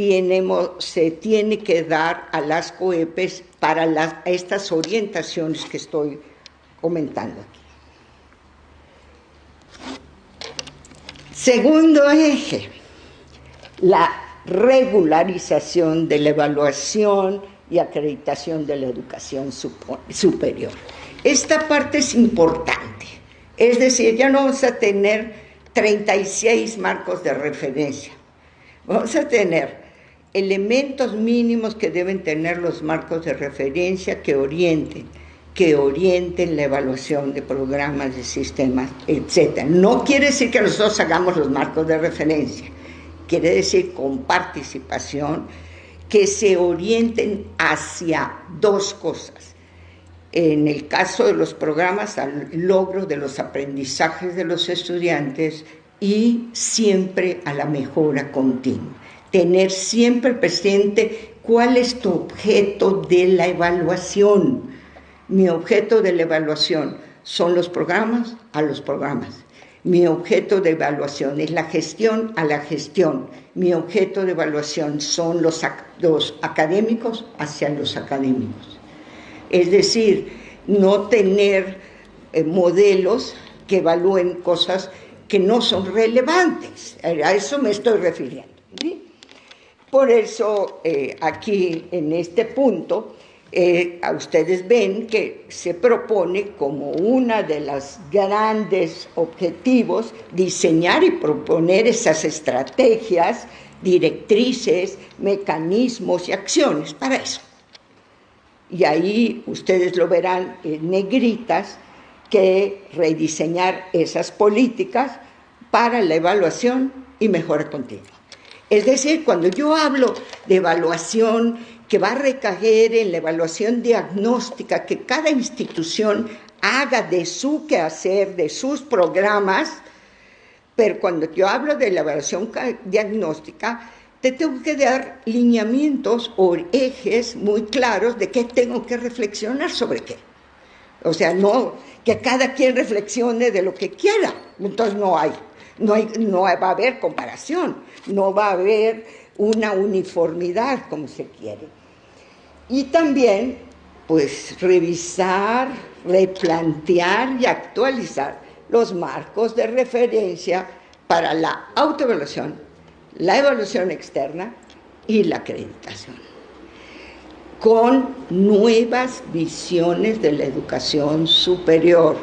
se tiene que dar a las COEPES para estas orientaciones que estoy comentando aquí. Segundo eje, la regularización de la evaluación y acreditación de la educación superior. Esta parte es importante, es decir, ya no vamos a tener 36 marcos de referencia, vamos a tener elementos mínimos que deben tener los marcos de referencia que orienten la evaluación de programas, de sistemas, etc. No quiere decir que nosotros hagamos los marcos de referencia, quiere decir con participación, que se orienten hacia dos cosas. En el caso de los programas, al logro de los aprendizajes de los estudiantes y siempre a la mejora continua. Tener siempre presente cuál es tu objeto de la evaluación. Mi objeto de la evaluación son los programas a los programas. Mi objeto de evaluación es la gestión a la gestión. Mi objeto de evaluación son los académicos hacia los académicos. Es decir, no tener modelos que evalúen cosas que no son relevantes. A eso me estoy refiriendo, ¿sí? Por eso, aquí en este punto, a ustedes ven que se propone como una de los grandes objetivos diseñar y proponer esas estrategias, directrices, mecanismos y acciones para eso. Y ahí ustedes lo verán en negritas, que rediseñar esas políticas para la evaluación y mejora continua. Es decir, cuando yo hablo de evaluación que va a recaer en la evaluación diagnóstica que cada institución haga de su quehacer, de sus programas, pero cuando yo hablo de la evaluación diagnóstica, te tengo que dar lineamientos o ejes muy claros de qué tengo que reflexionar sobre qué. O sea, no que cada quien reflexione de lo que quiera, entonces no va a haber comparación, no va a haber una uniformidad como se quiere. Y también, pues, revisar, replantear y actualizar los marcos de referencia para la autoevaluación, la evaluación externa y la acreditación, con nuevas visiones de la educación superior.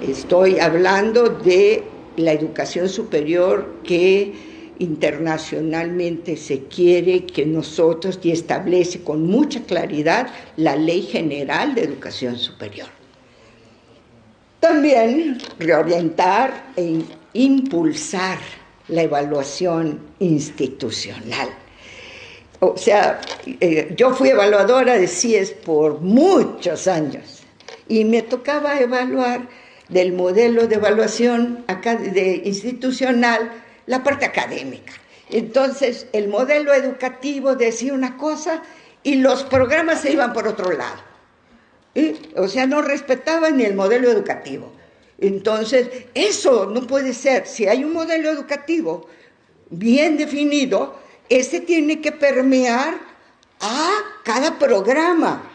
Estoy hablando de la educación superior que internacionalmente se quiere que nosotros, y establece con mucha claridad la Ley General de Educación Superior. También reorientar e impulsar la evaluación institucional. O sea, yo fui evaluadora de CIES por muchos años y me tocaba evaluar del modelo de evaluación institucional la parte académica. Entonces, el modelo educativo decía una cosa y los programas se iban por otro lado. O sea, no respetaban ni el modelo educativo. Entonces, eso no puede ser. Si hay un modelo educativo bien definido, ese tiene que permear a cada programa.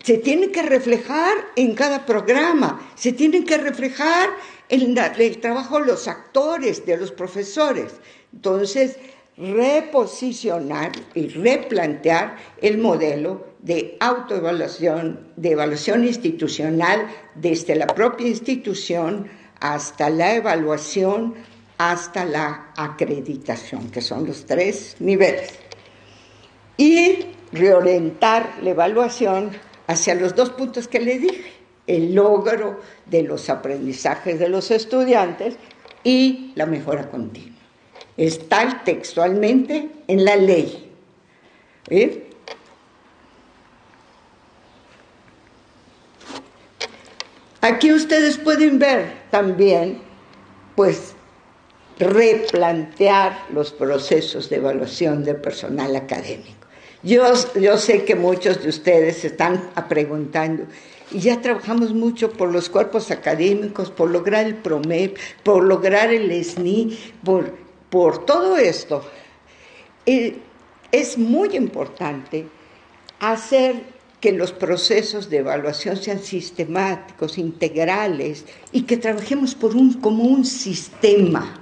Se tiene que reflejar en cada programa, se tiene que reflejar en el trabajo de los actores, de los profesores. Entonces, reposicionar y replantear el modelo de autoevaluación, de evaluación institucional, desde la propia institución hasta la evaluación, hasta la acreditación, que son los 3 niveles. Y reorientar la evaluación hacia los 2 puntos que le dije: el logro de los aprendizajes de los estudiantes y la mejora continua. Está textualmente en la ley. Aquí ustedes pueden ver también, pues, replantear los procesos de evaluación del personal académico. Yo sé que muchos de ustedes se están preguntando, y ya trabajamos mucho por los cuerpos académicos, por lograr el PROMEP, por lograr el SNI, por todo esto. Es muy importante hacer que los procesos de evaluación sean sistemáticos, integrales, y que trabajemos como un sistema.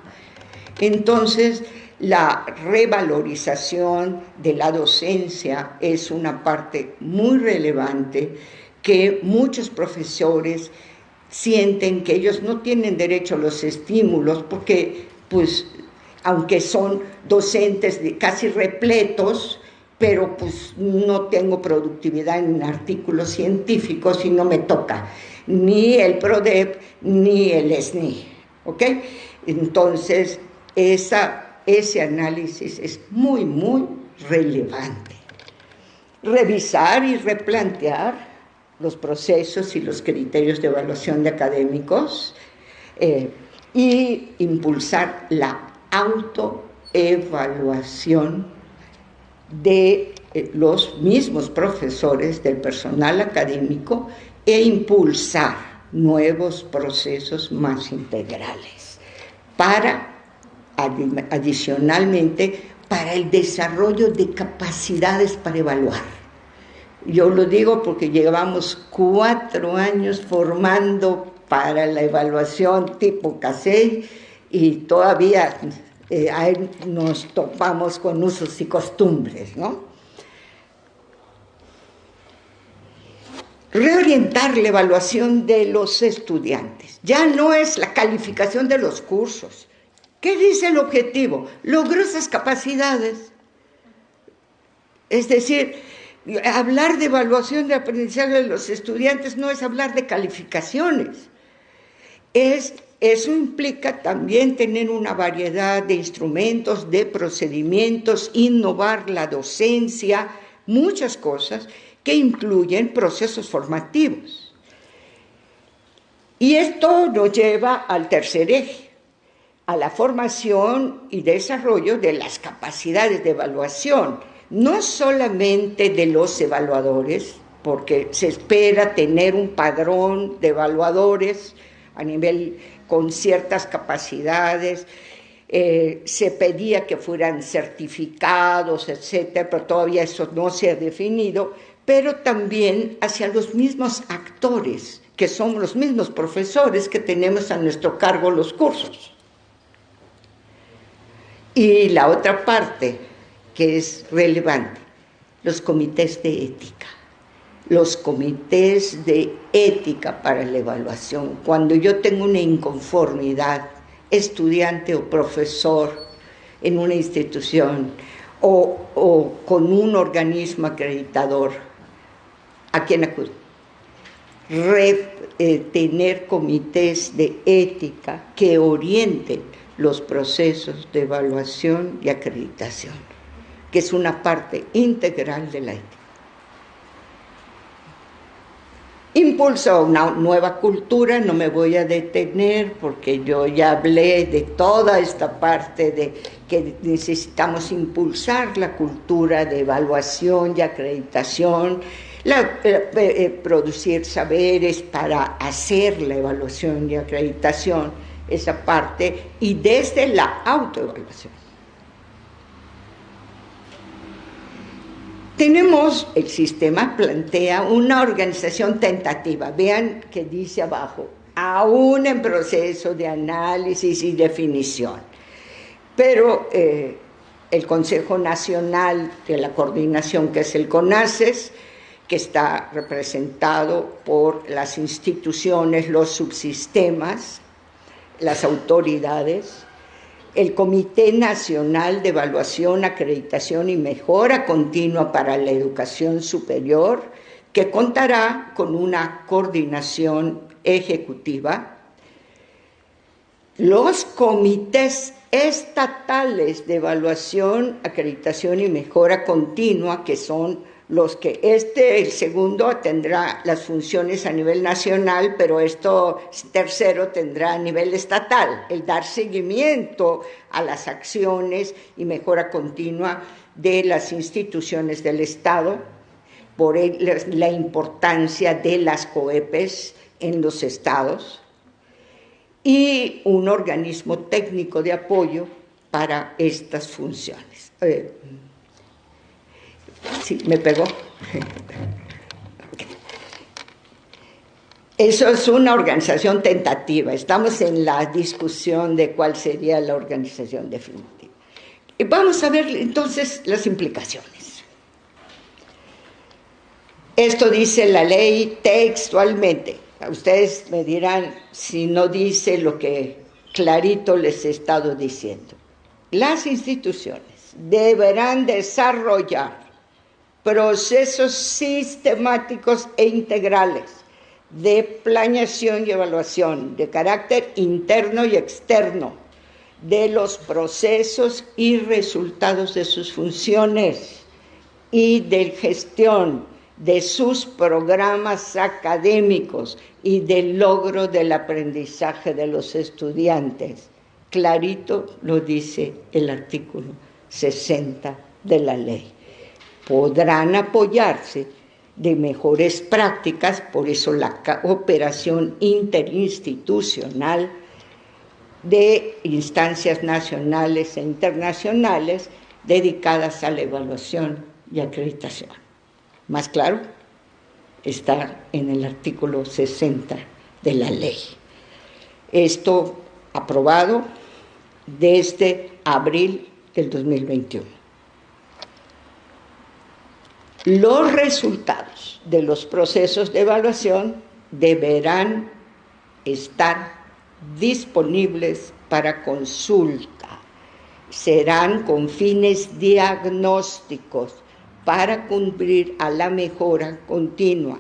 Entonces, la revalorización de la docencia es una parte muy relevante que muchos profesores sienten que ellos no tienen derecho a los estímulos porque, pues, aunque son docentes casi repletos, pero pues no tengo productividad en artículos científicos y no me toca ni el PRODEP ni el SNI, ¿ok? Entonces, ese análisis es muy, muy relevante. Revisar y replantear los procesos y los criterios de evaluación de académicos y impulsar la autoevaluación de los mismos profesores, del personal académico, e impulsar nuevos procesos más integrales adicionalmente, para el desarrollo de capacidades para evaluar. Yo lo digo porque llevamos 4 años formando para la evaluación tipo CASEI y todavía ahí nos topamos con usos y costumbres, ¿no? Reorientar la evaluación de los estudiantes. Ya no es la calificación de los cursos. ¿Qué dice el objetivo? Logró esas capacidades. Es decir, hablar de evaluación de aprendizaje de los estudiantes no es hablar de calificaciones. Eso implica también tener una variedad de instrumentos, de procedimientos, innovar la docencia, muchas cosas que incluyen procesos formativos. Y esto nos lleva al tercer eje, a la formación y desarrollo de las capacidades de evaluación, no solamente de los evaluadores, porque se espera tener un padrón de evaluadores a nivel con ciertas capacidades, se pedía que fueran certificados, etcétera, pero todavía eso no se ha definido, pero también hacia los mismos actores, que son los mismos profesores que tenemos a nuestro cargo los cursos. Y la otra parte que es relevante, los comités de ética. Los comités de ética para la evaluación. Cuando yo tengo una inconformidad, estudiante o profesor en una institución o con un organismo acreditador, ¿a quién acudo? Tener comités de ética que orienten los procesos de evaluación y acreditación, que es una parte integral de la ética. Impulso una nueva cultura, no me voy a detener porque yo ya hablé de toda esta parte de que necesitamos impulsar la cultura de evaluación y acreditación, producir saberes para hacer la evaluación y acreditación, esa parte, y desde la autoevaluación. El sistema plantea una organización tentativa, vean que dice abajo, aún en proceso de análisis y definición. Pero el Consejo Nacional de la Coordinación, que es el CONACES, que está representado por las instituciones, los subsistemas, las autoridades, el Comité Nacional de Evaluación, Acreditación y Mejora Continua para la Educación Superior, que contará con una coordinación ejecutiva, los comités estatales de evaluación, acreditación y mejora continua, que son los que el segundo tendrá las funciones a nivel nacional, pero tercero tendrá a nivel estatal, el dar seguimiento a las acciones y mejora continua de las instituciones del Estado. por la importancia de las COEPES en los estados, y un organismo técnico de apoyo para estas funciones. Sí, me pegó. Eso es una organización tentativa. Estamos en la discusión de cuál sería la organización definitiva. Y vamos a ver entonces las implicaciones. Esto dice la ley textualmente. Ustedes me dirán si no dice lo que clarito les he estado diciendo. Las instituciones deberán desarrollar procesos sistemáticos e integrales de planeación y evaluación de carácter interno y externo de los procesos y resultados de sus funciones y de gestión de sus programas académicos y del logro del aprendizaje de los estudiantes. Clarito lo dice el artículo 60 de la ley. Podrán apoyarse de mejores prácticas, por eso la cooperación interinstitucional de instancias nacionales e internacionales dedicadas a la evaluación y acreditación. Más claro, está en el artículo 60 de la ley. Esto aprobado desde abril del 2021. Los resultados de los procesos de evaluación deberán estar disponibles para consulta. Serán con fines diagnósticos para cumplir a la mejora continua.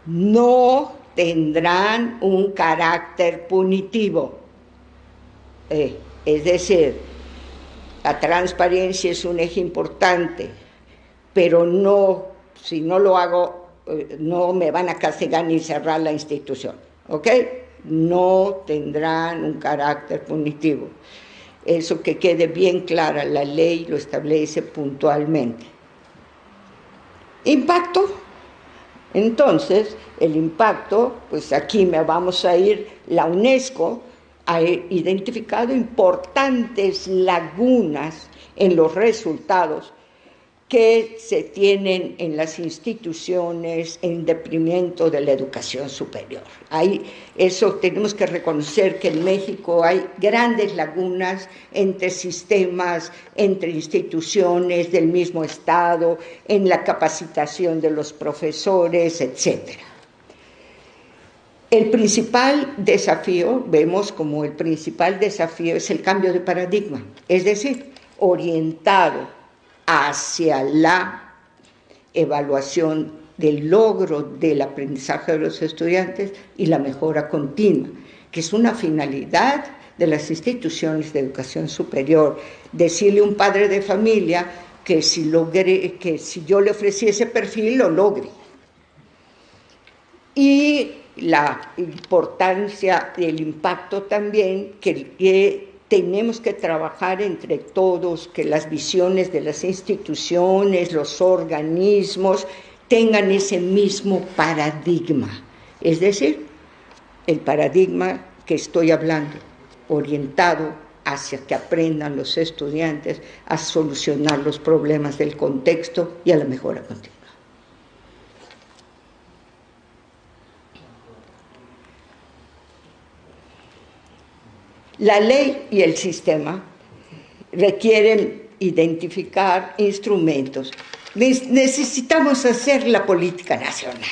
No tendrán un carácter punitivo. Es decir, la transparencia es un eje importante, pero no, si no lo hago, no me van a castigar ni cerrar la institución, ¿ok? No tendrán un carácter punitivo. Eso que quede bien clara, la ley lo establece puntualmente. Impacto. Entonces, el impacto, pues aquí me vamos a ir, la UNESCO ha identificado importantes lagunas en los resultados que se tienen en las instituciones en detrimento de la educación superior. Eso tenemos que reconocer que en México hay grandes lagunas entre sistemas, entre instituciones del mismo Estado, en la capacitación de los profesores, etc. El principal desafío, vemos como el principal desafío es el cambio de paradigma, es decir, orientado hacia la evaluación del logro del aprendizaje de los estudiantes y la mejora continua, que es una finalidad de las instituciones de educación superior. Decirle a un padre de familia que si yo le ofrecí ese perfil, lo logre. Y la importancia del impacto también, que tenemos que trabajar entre todos, que las visiones de las instituciones, los organismos, tengan ese mismo paradigma. Es decir, el paradigma que estoy hablando, orientado hacia que aprendan los estudiantes a solucionar los problemas del contexto y a la mejora continua. La ley y el sistema requieren identificar instrumentos. Necesitamos hacer la política nacional,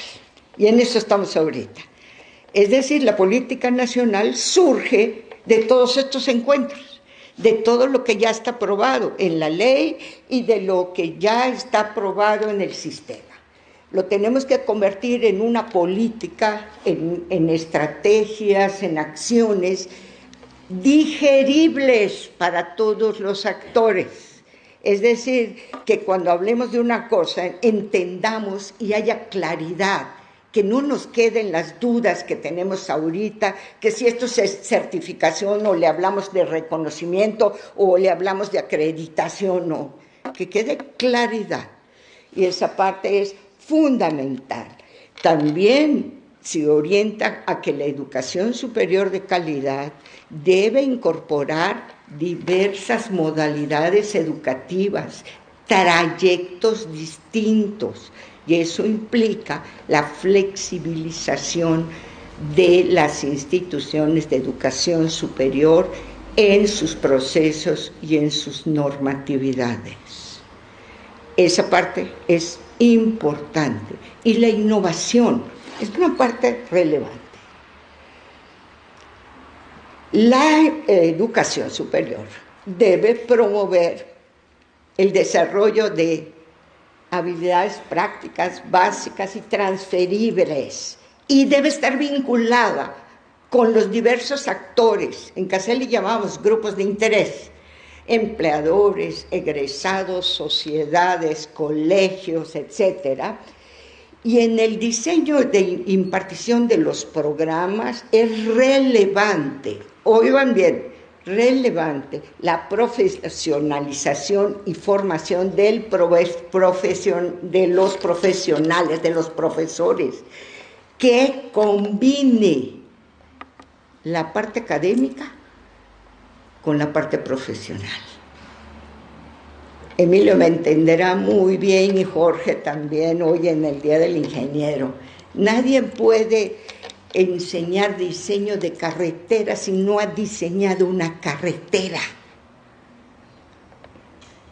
y en eso estamos ahorita. Es decir, la política nacional surge de todos estos encuentros, de todo lo que ya está aprobado en la ley y de lo que ya está aprobado en el sistema. Lo tenemos que convertir en una política, en estrategias, en acciones digeribles para todos los actores. Es decir, que cuando hablemos de una cosa entendamos y haya claridad, que no nos queden las dudas que tenemos ahorita, que si esto es certificación o le hablamos de reconocimiento o le hablamos de acreditación, no, que quede claridad. Y esa parte es fundamental. También se orienta a que la educación superior de calidad debe incorporar diversas modalidades educativas, trayectos distintos, y eso implica la flexibilización de las instituciones de educación superior en sus procesos y en sus normatividades. Esa parte es importante. Y la innovación es una parte relevante. La educación superior debe promover el desarrollo de habilidades prácticas básicas y transferibles, y debe estar vinculada con los diversos actores, en CACEL le llamamos grupos de interés, empleadores, egresados, sociedades, colegios, etcétera. Y en el diseño de impartición de los programas es relevante, oigan bien, relevante la profesionalización y formación de los profesionales, de los profesores, que combine la parte académica con la parte profesional. Emilio me entenderá muy bien, y Jorge también, hoy en el Día del Ingeniero. Nadie puede enseñar diseño de carretera si no ha diseñado una carretera.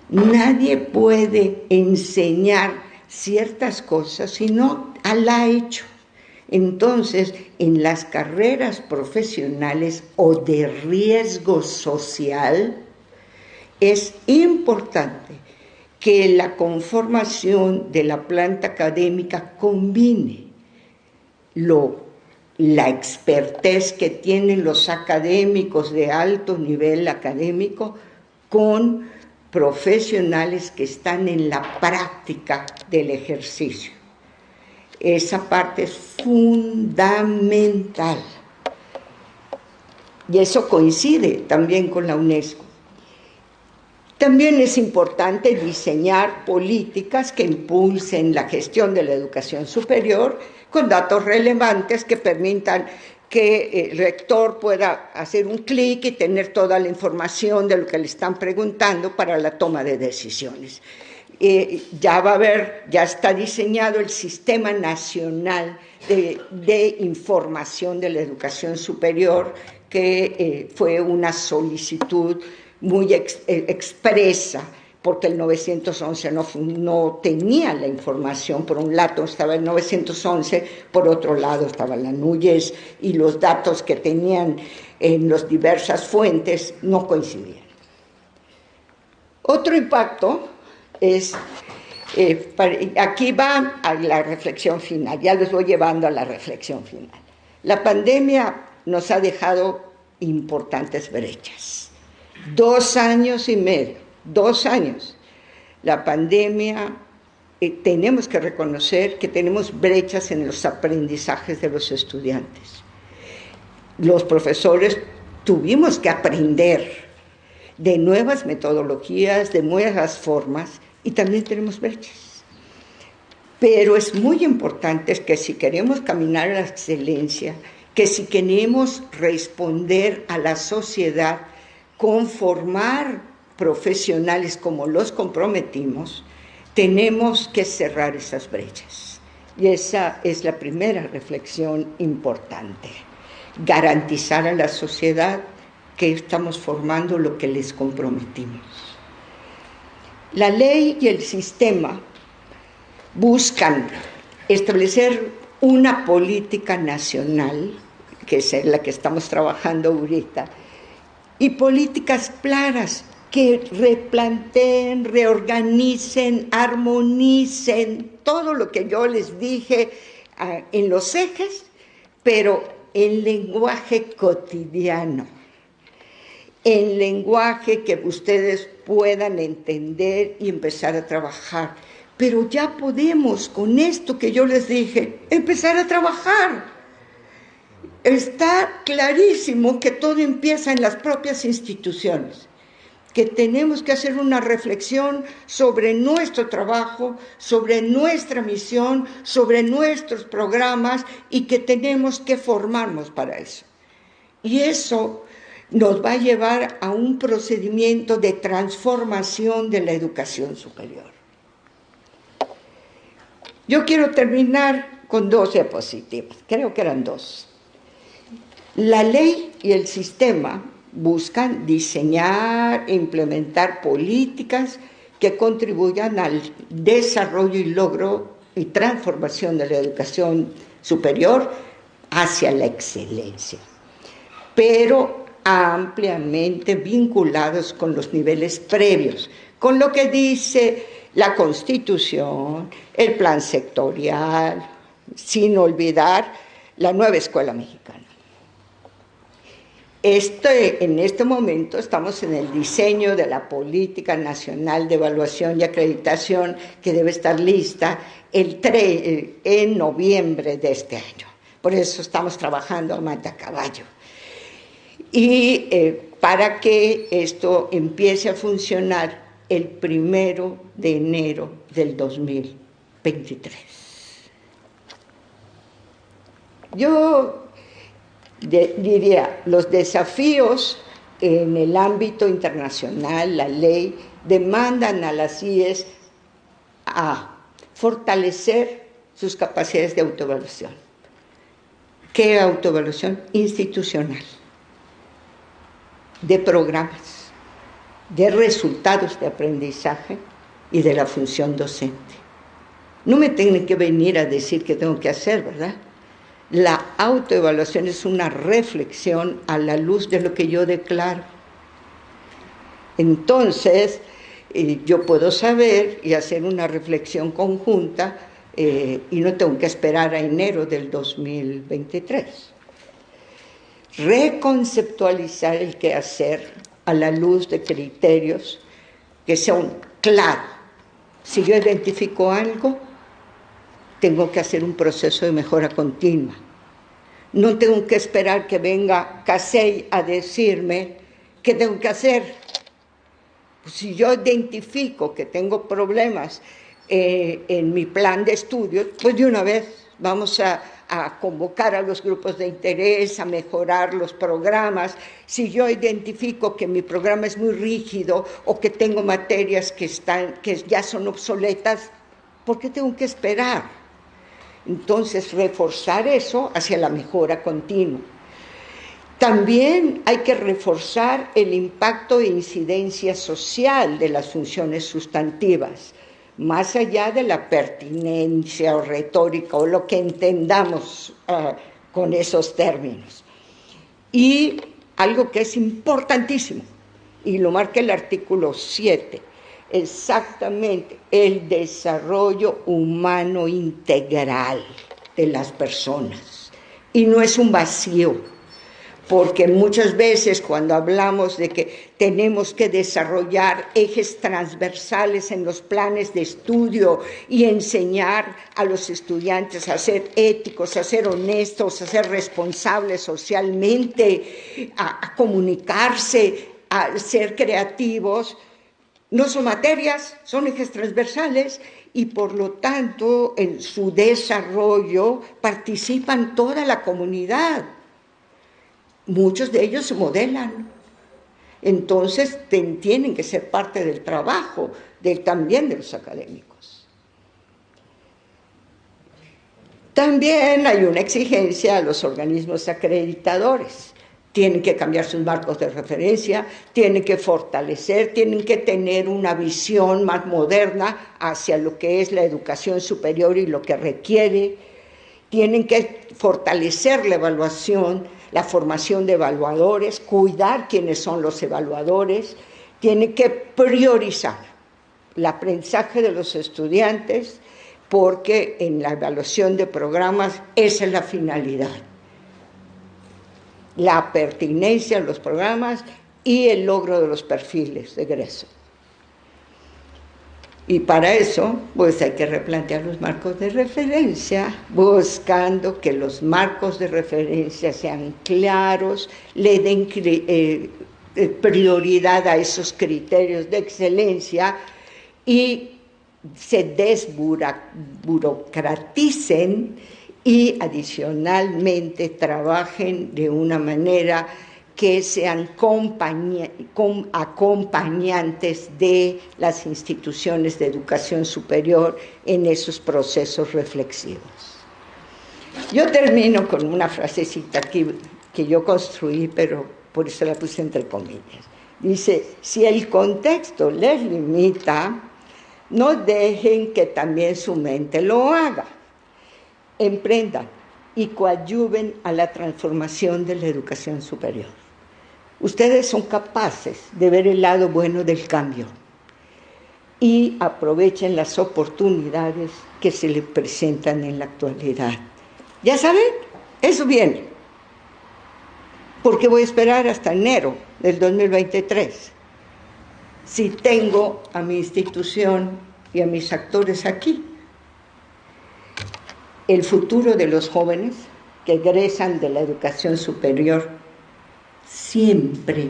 Nadie puede enseñar ciertas cosas si no la ha hecho. Entonces, en las carreras profesionales o de riesgo social, es importante que la conformación de la planta académica combine la expertez que tienen los académicos de alto nivel académico con profesionales que están en la práctica del ejercicio. Esa parte es fundamental. Y eso coincide también con la UNESCO. También es importante diseñar políticas que impulsen la gestión de la educación superior con datos relevantes que permitan que el rector pueda hacer un clic y tener toda la información de lo que le están preguntando para la toma de decisiones. Ya está diseñado el Sistema Nacional de Información de la Educación Superior, que fue una solicitud muy expresa, porque el 911 no tenía la información. Por un lado estaba el 911, por otro lado estaba la NUYES, y los datos que tenían en las diversas fuentes no coincidían. Otro impacto es, aquí va a la reflexión final, ya les voy llevando a la reflexión final. La pandemia nos ha dejado importantes brechas. 2 años y medio, 2 años. La pandemia, tenemos que reconocer que tenemos brechas en los aprendizajes de los estudiantes. Los profesores tuvimos que aprender de nuevas metodologías, de nuevas formas, y también tenemos brechas. Pero es muy importante que si queremos caminar a la excelencia, que si queremos responder a la sociedad, conformar profesionales como los comprometimos, tenemos que cerrar esas brechas. Y esa es la primera reflexión importante. Garantizar a la sociedad que estamos formando lo que les comprometimos. La ley y el sistema buscan establecer una política nacional, que es la que estamos trabajando ahorita, y políticas claras que replanteen, reorganicen, armonicen todo lo que yo les dije en los ejes, pero en lenguaje cotidiano, en lenguaje que ustedes puedan entender y empezar a trabajar. Pero ya podemos, con esto que yo les dije, empezar a trabajar. Está clarísimo que todo empieza en las propias instituciones. que tenemos que hacer una reflexión sobre nuestro trabajo, sobre nuestra misión, sobre nuestros programas y que tenemos que formarnos para eso. Y eso nos va a llevar a un procedimiento de transformación de la educación superior. Yo quiero terminar con 2 diapositivas, creo que eran 2. La ley y el sistema buscan diseñar e implementar políticas que contribuyan al desarrollo y logro y transformación de la educación superior hacia la excelencia, pero ampliamente vinculados con los niveles previos, con lo que dice la Constitución, el plan sectorial, sin olvidar la nueva escuela mexicana. En este momento estamos en el diseño de la Política Nacional de Evaluación y Acreditación que debe estar lista en noviembre de este año. Por eso estamos trabajando a matacaballo. Y para que esto empiece a funcionar el 1 de enero del 2023. Yo diría, los desafíos en el ámbito internacional, la ley, demandan a las IES a fortalecer sus capacidades de autoevaluación. ¿Qué autoevaluación? Institucional, de programas, de resultados de aprendizaje y de la función docente. No me tienen que venir a decir qué tengo que hacer, ¿verdad? La autoevaluación es una reflexión a la luz de lo que yo declaro. Entonces, yo puedo saber y hacer una reflexión conjunta y no tengo que esperar a enero del 2023. Reconceptualizar el quehacer a la luz de criterios que sean claros. Si yo identifico algo, tengo que hacer un proceso de mejora continua. No tengo que esperar que venga CASEI a decirme qué tengo que hacer. Pues si yo identifico que tengo problemas en mi plan de estudios, pues de una vez vamos a convocar a los grupos de interés, a mejorar los programas. Si yo identifico que mi programa es muy rígido o que tengo materias que ya son obsoletas, ¿por qué tengo que esperar? Entonces, reforzar eso hacia la mejora continua. También hay que reforzar el impacto e incidencia social de las funciones sustantivas, más allá de la pertinencia o retórica o lo que entendamos con esos términos. Y algo que es importantísimo, y lo marca el artículo 7, exactamente el desarrollo humano integral de las personas. Y no es un vacío, porque muchas veces cuando hablamos de que tenemos que desarrollar ejes transversales en los planes de estudio y enseñar a los estudiantes a ser éticos, a ser honestos, a ser responsables socialmente, a comunicarse, a ser creativos, no son materias, son ejes transversales y por lo tanto en su desarrollo participan toda la comunidad. Muchos de ellos se modelan, entonces tienen que ser parte del trabajo también de los académicos. También hay una exigencia a los organismos acreditadores. Tienen que cambiar sus marcos de referencia, tienen que fortalecer, tienen que tener una visión más moderna hacia lo que es la educación superior y lo que requiere. Tienen que fortalecer la evaluación, la formación de evaluadores, cuidar quiénes son los evaluadores. Tienen que priorizar el aprendizaje de los estudiantes porque en la evaluación de programas esa es la finalidad. La pertinencia de los programas y el logro de los perfiles de egreso. Y para eso, pues hay que replantear los marcos de referencia, buscando que los marcos de referencia sean claros, le den prioridad a esos criterios de excelencia y se desburocraticen y adicionalmente trabajen de una manera que sean acompañantes de las instituciones de educación superior en esos procesos reflexivos. Yo termino con una frasecita que yo construí, pero por eso la puse entre comillas. Dice, si el contexto les limita, no dejen que también su mente lo haga. Emprendan y coadyuven a la transformación de la educación superior. Ustedes son capaces de ver el lado bueno del cambio y aprovechen las oportunidades que se les presentan en la actualidad. Ya saben, eso viene. Porque voy a esperar hasta enero del 2023. Si tengo a mi institución y a mis actores aquí. El futuro de los jóvenes que egresan de la educación superior siempre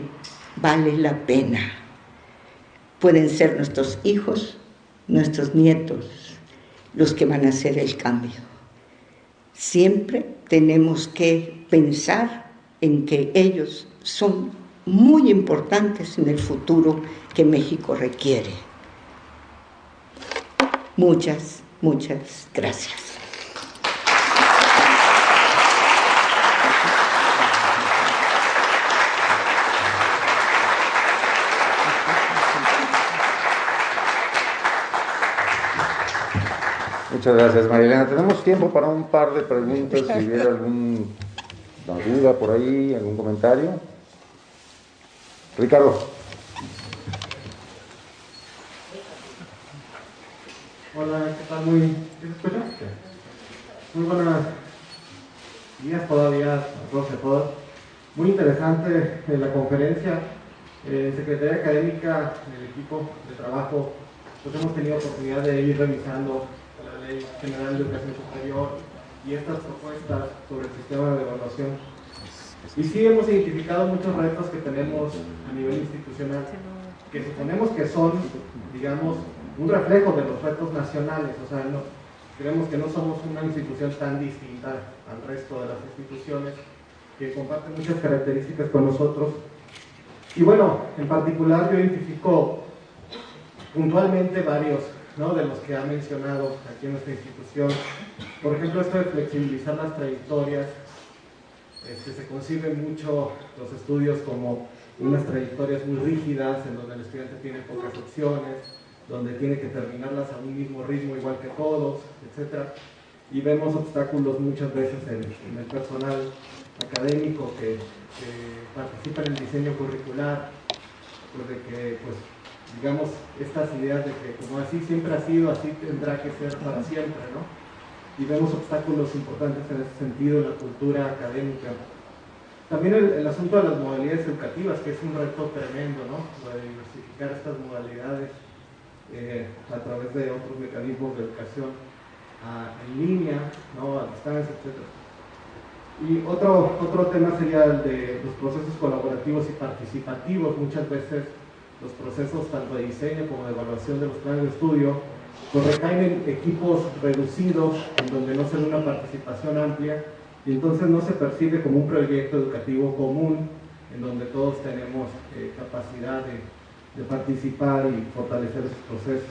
vale la pena. Pueden ser nuestros hijos, nuestros nietos, los que van a hacer el cambio. Siempre tenemos que pensar en que ellos son muy importantes en el futuro que México requiere. Muchas, muchas gracias. Muchas gracias, María Elena. Tenemos tiempo para un par de preguntas, si hubiera alguna duda por ahí, algún comentario. Ricardo. Hola, ¿qué tal? ¿Sí se escucha? Muy buenos días todavía a todos y a todas. Muy interesante la conferencia. Secretaría Académica, el equipo de trabajo, pues hemos tenido oportunidad de ir revisando la Ley General de Educación Superior y estas propuestas sobre el sistema de evaluación. Y sí hemos identificado muchos retos que tenemos a nivel institucional, que suponemos que son, digamos, un reflejo de los retos nacionales. O sea, creemos que no somos una institución tan distinta al resto de las instituciones, que comparten muchas características con nosotros. Y bueno, en particular yo identifico puntualmente varios, ¿no?, de los que ha mencionado aquí en nuestra institución. Por ejemplo, esto de flexibilizar las trayectorias. Se conciben mucho los estudios como unas trayectorias muy rígidas, en donde el estudiante tiene pocas opciones, donde tiene que terminarlas a un mismo ritmo igual que todos, etc. Y vemos obstáculos muchas veces en el personal académico que participa en el diseño curricular, pues de que, pues, digamos, estas ideas de que como así siempre ha sido, así tendrá que ser para siempre, ¿no? Y vemos obstáculos importantes en ese sentido en la cultura académica. También el asunto de las modalidades educativas, que es un reto tremendo, ¿no? Lo de diversificar estas modalidades a través de otros mecanismos de educación en línea, ¿no?, a distancia, etc. Y otro tema sería el de los procesos colaborativos y participativos. Muchas veces los procesos tanto de diseño como de evaluación de los planes de estudio pues recaen en equipos reducidos, en donde no se da una participación amplia, y entonces no se percibe como un proyecto educativo común, en donde todos tenemos capacidad de participar y fortalecer esos procesos.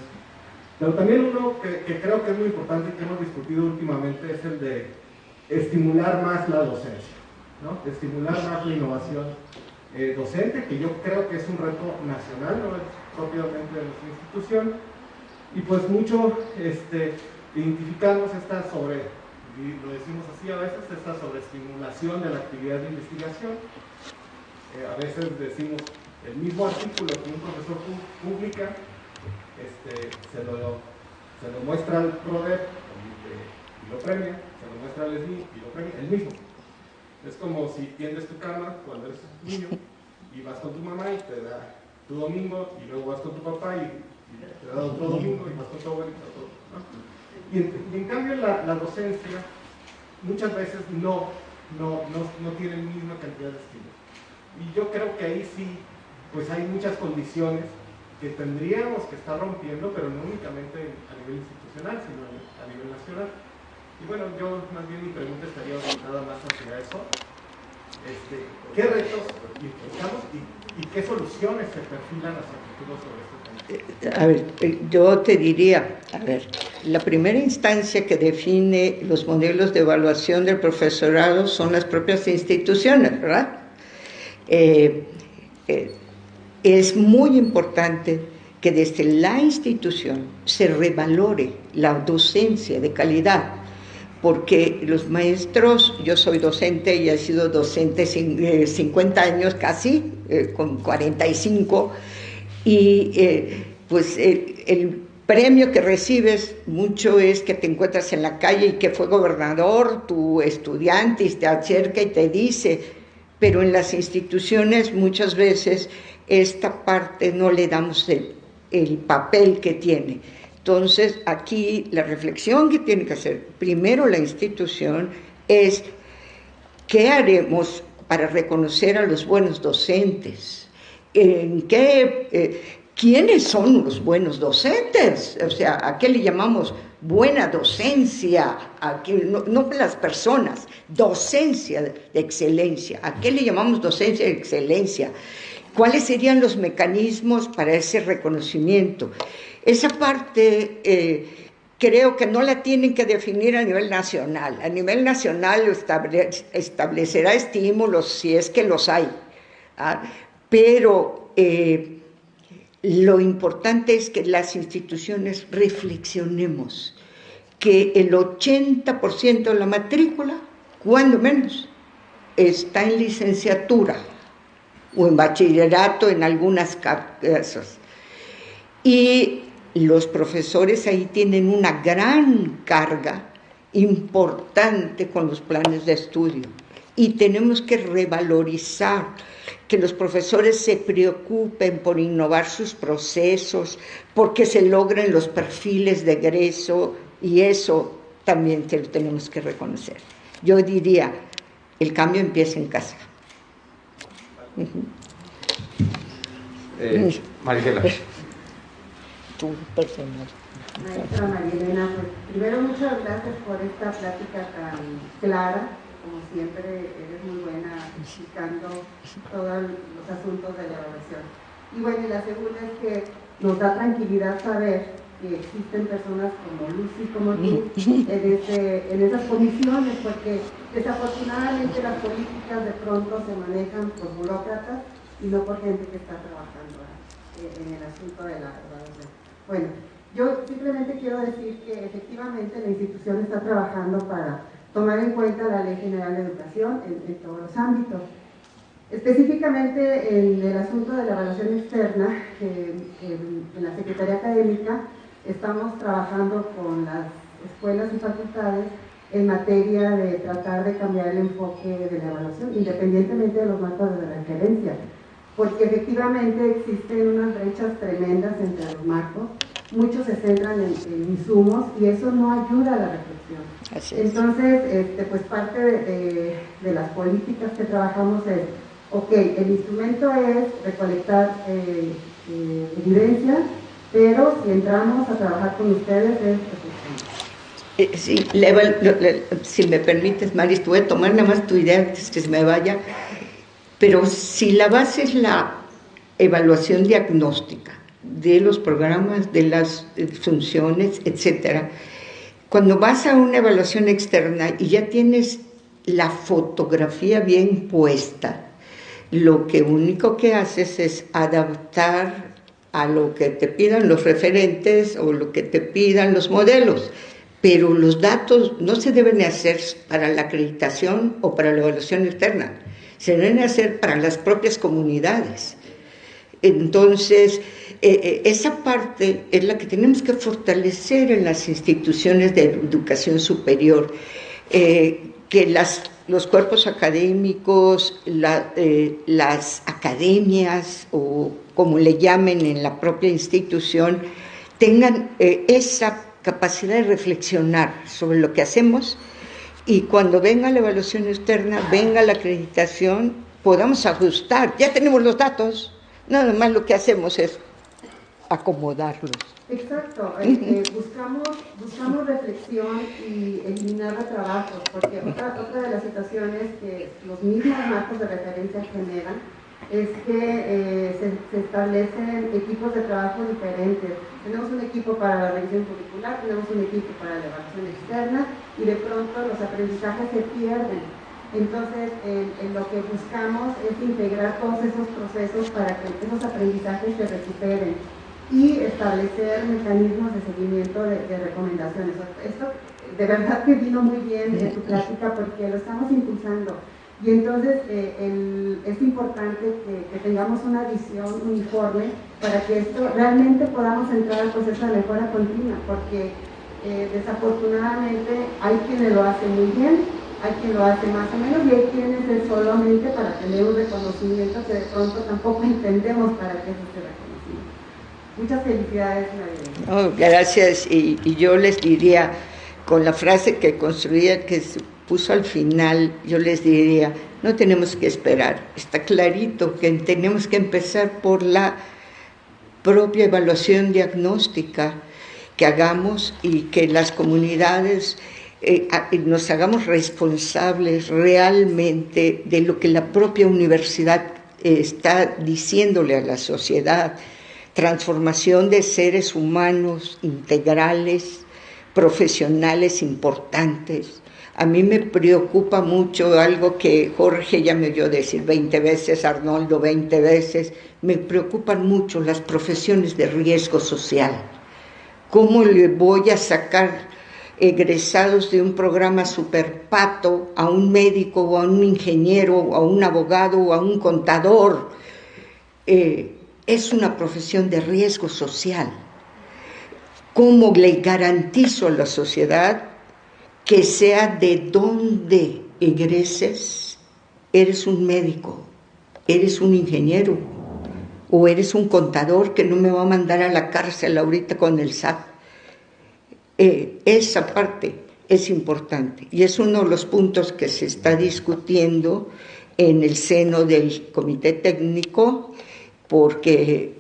Pero también uno que creo que es muy importante y que hemos discutido últimamente es el de estimular más la docencia, ¿no? Estimular más la innovación docente, que yo creo que es un reto nacional, no es propiamente de nuestra institución. Y pues mucho identificamos esta y lo decimos así a veces, esta sobreestimulación de la actividad de investigación. A veces decimos el mismo artículo que un profesor publica, se lo muestra al PRODEP y lo premia, se lo muestra al SNI y lo premia, el mismo. Es como si tiendes tu cama cuando eres niño y vas con tu mamá y te da tu domingo, y luego vas con tu papá y te da otro domingo y vas con tu abuelita, ¿no? Y en cambio la docencia muchas veces no tiene la misma cantidad de estímulos. Y yo creo que ahí sí pues hay muchas condiciones que tendríamos que estar rompiendo, pero no únicamente a nivel institucional, sino a nivel nacional. Y bueno, yo más bien mi pregunta estaría orientada más hacia eso. ¿Qué retos identificamos y qué soluciones se perfilan hacia el futuro sobre este tema? A ver, yo te diría, la primera instancia que define los modelos de evaluación del profesorado son las propias instituciones, ¿verdad? Es muy importante que desde la institución se revalore la docencia de calidad, porque los maestros, yo soy docente y he sido docente 50 años casi, con 45, y pues el premio que recibes mucho es que te encuentras en la calle y que fue gobernador, tu estudiante, y te acerca y te dice, pero en las instituciones muchas veces esta parte no le damos el papel que tiene. Entonces, aquí la reflexión que tiene que hacer primero la institución es ¿qué haremos para reconocer a los buenos docentes? ¿Quiénes son los buenos docentes? O sea, ¿a qué le llamamos buena docencia? No las personas, docencia de excelencia. ¿A qué le llamamos docencia de excelencia? ¿Cuáles serían los mecanismos para ese reconocimiento? Esa parte creo que no la tienen que definir a nivel nacional. A nivel nacional establecerá estímulos si es que los hay. Pero lo importante es que las instituciones reflexionemos que el 80% de la matrícula, cuando menos, está en licenciatura o en bachillerato en algunas casos. Y los profesores ahí tienen una gran carga importante con los planes de estudio. Y tenemos que revalorizar que los profesores se preocupen por innovar sus procesos, porque se logren los perfiles de egreso, y eso también lo tenemos que reconocer. Yo diría, el cambio empieza en casa. Marisela. Tú, personal. Maestra María Elena, pues, primero muchas gracias por esta plática tan clara. Como siempre, eres muy buena explicando todos los asuntos de la evaluación. Y bueno, y la segunda es que nos da tranquilidad saber que existen personas como Lucy, como tú, en esas comisiones, porque desafortunadamente las políticas de pronto se manejan por burócratas y no por gente que está trabajando en el asunto de la evaluación. Bueno, yo simplemente quiero decir que efectivamente la institución está trabajando para tomar en cuenta la Ley General de Educación en todos los ámbitos. Específicamente en el asunto de la evaluación externa, en la Secretaría Académica estamos trabajando con las escuelas y facultades en materia de tratar de cambiar el enfoque de la evaluación, independientemente de los marcos de referencia, porque efectivamente existen unas brechas tremendas entre los marcos, muchos se centran en insumos y eso no ayuda a la reflexión. Entonces, pues parte de las políticas que trabajamos es, ok, el instrumento es recolectar evidencia, pero si entramos a trabajar con ustedes es sí, si me permites, Maris, voy a tomar nada más tu idea antes que se me vaya, pero si la base es la evaluación diagnóstica de los programas, de las funciones, etcétera, cuando vas a una evaluación externa y ya tienes la fotografía bien puesta, lo que único que haces es adaptar a lo que te pidan los referentes o lo que te pidan los modelos, pero los datos no se deben hacer para la acreditación o para la evaluación externa, se deben hacer para las propias comunidades. Entonces, esa parte es la que tenemos que fortalecer en las instituciones de educación superior, que los cuerpos académicos, las academias o como le llamen en la propia institución, tengan esa capacidad de reflexionar sobre lo que hacemos y cuando venga la evaluación externa, venga la acreditación, podamos ajustar. Ya tenemos los datos, Nada más lo que hacemos es acomodarlos. Exacto, buscamos reflexión y eliminar retrabajos, porque otra de las situaciones que los mismos marcos de referencia generan es que se establecen equipos de trabajo diferentes. Tenemos un equipo para la revisión curricular, tenemos un equipo para la evaluación externa y de pronto los aprendizajes se pierden. Entonces, en lo que buscamos es integrar todos esos procesos para que esos aprendizajes se recuperen y establecer mecanismos de seguimiento de recomendaciones. Esto de verdad que vino muy bien en tu plática porque lo estamos impulsando. Y entonces es importante que tengamos una visión uniforme para que esto realmente podamos entrar al proceso de mejora continua, porque desafortunadamente hay quienes lo hacen muy bien, hay quien lo hace más o menos y hay quienes es solamente para tener un reconocimiento que de pronto tampoco entendemos para qué es este reconocimiento. Muchas felicidades, María. Oh, gracias, y yo les diría, con la frase que construía, que se puso al final, yo les diría, no tenemos que esperar, está clarito que tenemos que empezar por la propia evaluación diagnóstica que hagamos y que las comunidades nos hagamos responsables realmente de lo que la propia universidad está diciéndole a la sociedad. Transformación de seres humanos integrales, profesionales importantes. A mí me preocupa mucho algo que Jorge ya me oyó decir 20 veces, Arnoldo 20 veces, me preocupan mucho las profesiones de riesgo social. ¿Cómo le voy a sacar egresados de un programa superpato a un médico o a un ingeniero o a un abogado o a un contador? Es una profesión de riesgo social. ¿Cómo le garantizo a la sociedad que sea de donde egreses, eres un médico, eres un ingeniero o eres un contador que no me va a mandar a la cárcel ahorita con el SAT? Esa parte es importante y es uno de los puntos que se está discutiendo en el seno del comité técnico, porque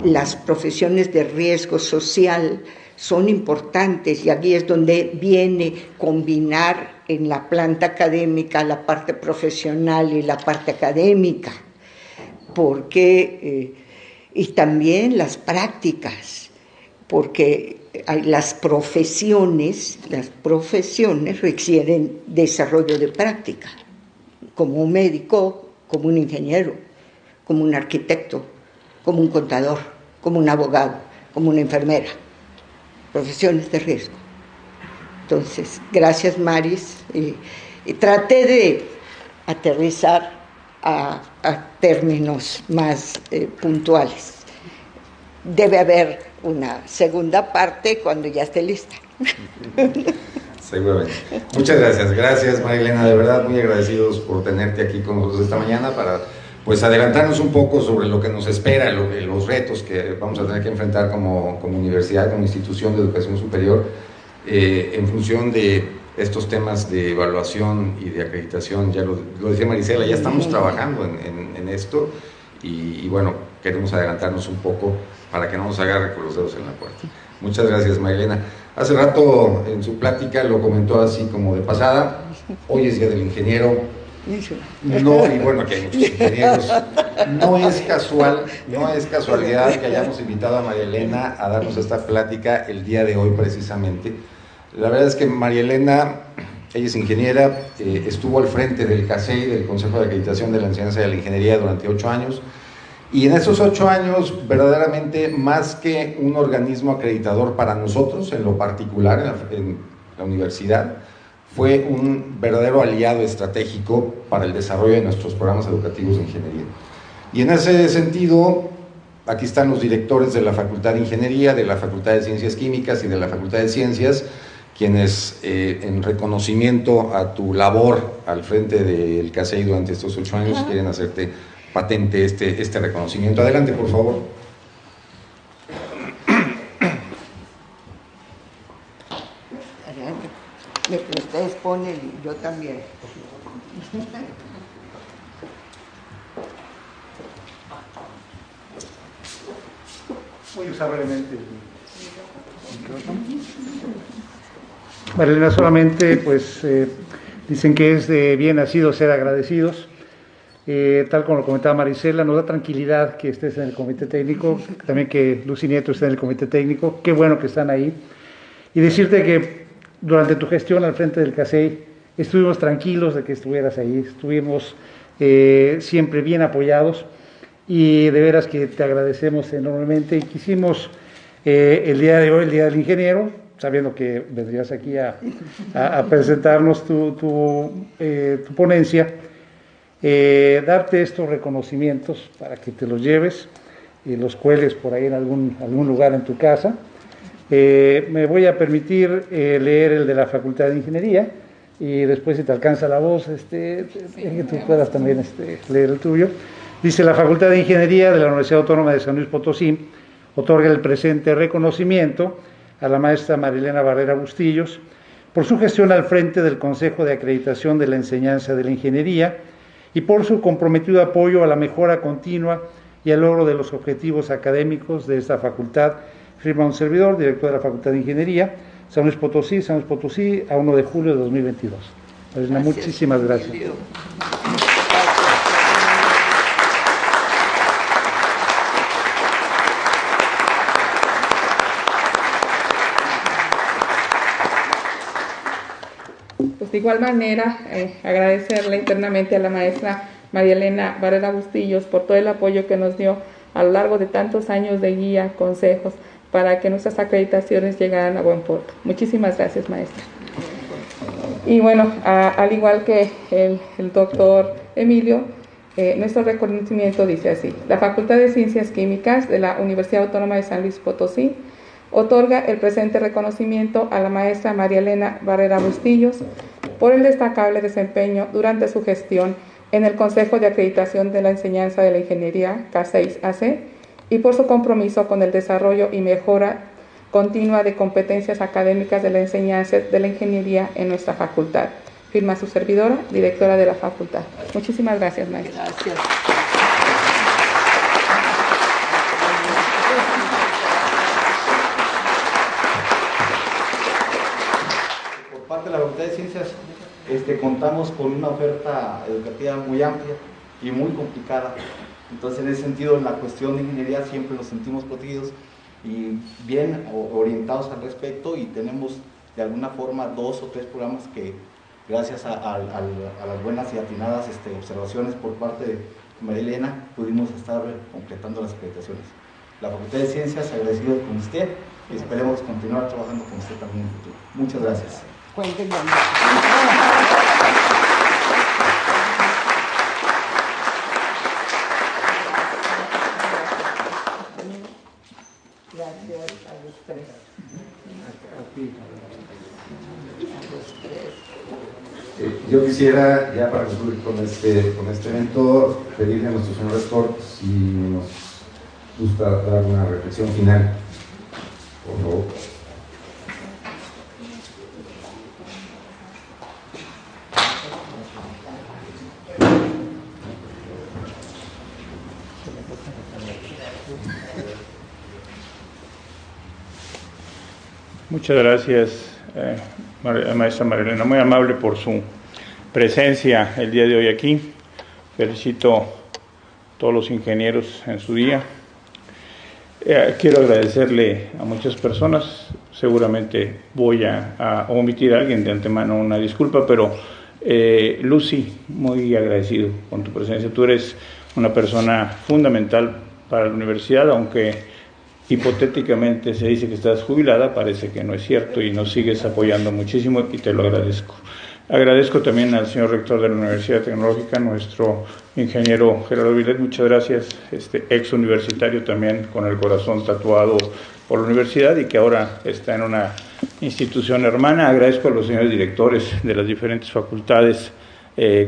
las profesiones de riesgo social son importantes y aquí es donde viene combinar en la planta académica la parte profesional y la parte académica, porque y también las prácticas, porque las profesiones requieren desarrollo de práctica, como un médico, como un ingeniero, como un arquitecto, como un contador, como un abogado, como una enfermera, profesiones de riesgo. Entonces, gracias Maris, y traté de aterrizar a términos más puntuales. Debe haber una segunda parte cuando ya esté lista. Seguramente. Muchas gracias. Gracias, María Elena, de verdad muy agradecidos por tenerte aquí con nosotros esta mañana para pues adelantarnos un poco sobre lo que nos espera, los retos que vamos a tener que enfrentar como universidad, como institución de educación superior, en función de estos temas de evaluación y de acreditación. Ya lo decía Marisela, ya estamos trabajando en esto y bueno, queremos adelantarnos un poco para que no nos agarre con los dedos en la puerta. Muchas gracias, María Elena. Hace rato en su plática lo comentó así como de pasada, hoy es Día del Ingeniero. No, y bueno, que hay muchos ingenieros. No es casualidad que hayamos invitado a María Elena a darnos esta plática el día de hoy precisamente. La verdad es que María Elena, ella es ingeniera, estuvo al frente del CACEI, del Consejo de Acreditación de la Enseñanza de la Ingeniería, durante 8 años, y en esos 8 años, verdaderamente, más que un organismo acreditador para nosotros, en lo particular, en la universidad, fue un verdadero aliado estratégico para el desarrollo de nuestros programas educativos de ingeniería. Y en ese sentido, aquí están los directores de la Facultad de Ingeniería, de la Facultad de Ciencias Químicas y de la Facultad de Ciencias, quienes en reconocimiento a tu labor al frente del CACEI durante estos 8 años quieren hacerte patente este reconocimiento. Adelante, por favor. Ustedes ponen y yo también. Voy a usar brevemente el micrófono. Marilena, solamente pues dicen que es de bien nacido ser agradecidos. Tal como lo comentaba Marisela, nos da tranquilidad que estés en el comité técnico, también que Lucy Nieto esté en el comité técnico, qué bueno que están ahí. Y decirte que durante tu gestión al frente del CASEI estuvimos tranquilos de que estuvieras ahí, estuvimos siempre bien apoyados y de veras que te agradecemos enormemente y quisimos el día de hoy, el Día del Ingeniero, sabiendo que vendrías aquí a presentarnos tu ponencia, darte estos reconocimientos para que te los lleves y los cuelgues por ahí en algún lugar en tu casa. Me voy a permitir leer el de la Facultad de Ingeniería y después, si te alcanza la voz, que tú puedas también leer el tuyo. Dice: la Facultad de Ingeniería de la Universidad Autónoma de San Luis Potosí otorga el presente reconocimiento a la maestra Marilena Barrera Bustillos por su gestión al frente del Consejo de Acreditación de la Enseñanza de la Ingeniería y por su comprometido apoyo a la mejora continua y al logro de los objetivos académicos de esta facultad. Firma un servidor, director de la Facultad de Ingeniería, San Luis Potosí, a 1 de julio de 2022. Marilena, muchísimas gracias. Pues de igual manera, agradecerle internamente a la maestra María Elena Barrera Bustillos por todo el apoyo que nos dio a lo largo de tantos años de guía, consejos, para que nuestras acreditaciones llegaran a buen puerto. Muchísimas gracias, maestra. Y bueno, al igual que el doctor Emilio, nuestro reconocimiento dice así: la Facultad de Ciencias Químicas de la Universidad Autónoma de San Luis Potosí otorga el presente reconocimiento a la maestra María Elena Barrera Bustillos por el destacable desempeño durante su gestión en el Consejo de Acreditación de la Enseñanza de la Ingeniería, K6AC, y por su compromiso con el desarrollo y mejora continua de competencias académicas de la enseñanza de la ingeniería en nuestra facultad. Firma su servidora, directora de la facultad. Muchísimas gracias, maestra. Gracias. Por parte de la Facultad de Ciencias, contamos con una oferta educativa muy amplia y muy complicada. Entonces, en ese sentido, en la cuestión de ingeniería siempre nos sentimos protegidos y bien orientados al respecto, y tenemos de alguna forma 2 o 3 programas que, gracias a las buenas y atinadas observaciones por parte de María Elena, pudimos estar completando las acreditaciones. La Facultad de Ciencias, agradecido con usted, y esperemos continuar trabajando con usted también en el futuro. Muchas gracias. Cuenten con gracias a los tres. Yo quisiera, ya para concluir con este evento, pedirle a nuestro señor rector si nos gusta dar una reflexión final, por favor. Muchas gracias, maestra Marilena, muy amable por su presencia el día de hoy aquí. Felicito a todos los ingenieros en su día. Quiero agradecerle a muchas personas, seguramente voy a omitir a alguien de antemano, una disculpa, pero Lucy, muy agradecido con tu presencia. Tú eres una persona fundamental para la universidad, aunque hipotéticamente se dice que estás jubilada, parece que no es cierto y nos sigues apoyando muchísimo y te lo agradezco. Agradezco también al señor rector de la Universidad Tecnológica, nuestro ingeniero Gerardo Vilet, muchas gracias, ex universitario también con el corazón tatuado por la universidad y que ahora está en una institución hermana. Agradezco a los señores directores de las diferentes facultades,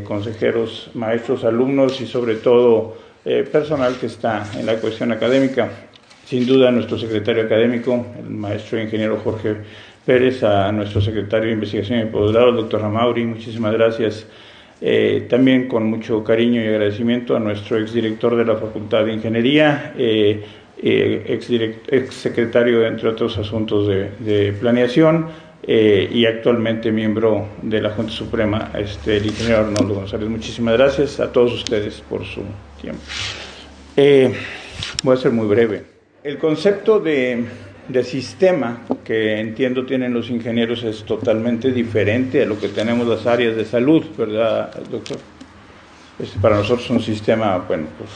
consejeros, maestros, alumnos y sobre todo personal que está en la cuestión académica. Sin duda, a nuestro secretario académico, el maestro ingeniero Jorge Pérez, a nuestro secretario de Investigación y Posgrado, el doctor Ramauri, muchísimas gracias. También con mucho cariño y agradecimiento a nuestro exdirector de la Facultad de Ingeniería, ex secretario, entre otros asuntos, de planeación, y actualmente miembro de la Junta Suprema, el ingeniero Arnoldo González. Muchísimas gracias a todos ustedes por su tiempo. Voy a ser muy breve. El concepto de sistema que entiendo tienen los ingenieros es totalmente diferente a lo que tenemos las áreas de salud, ¿verdad, doctor? Para nosotros un sistema, bueno, pues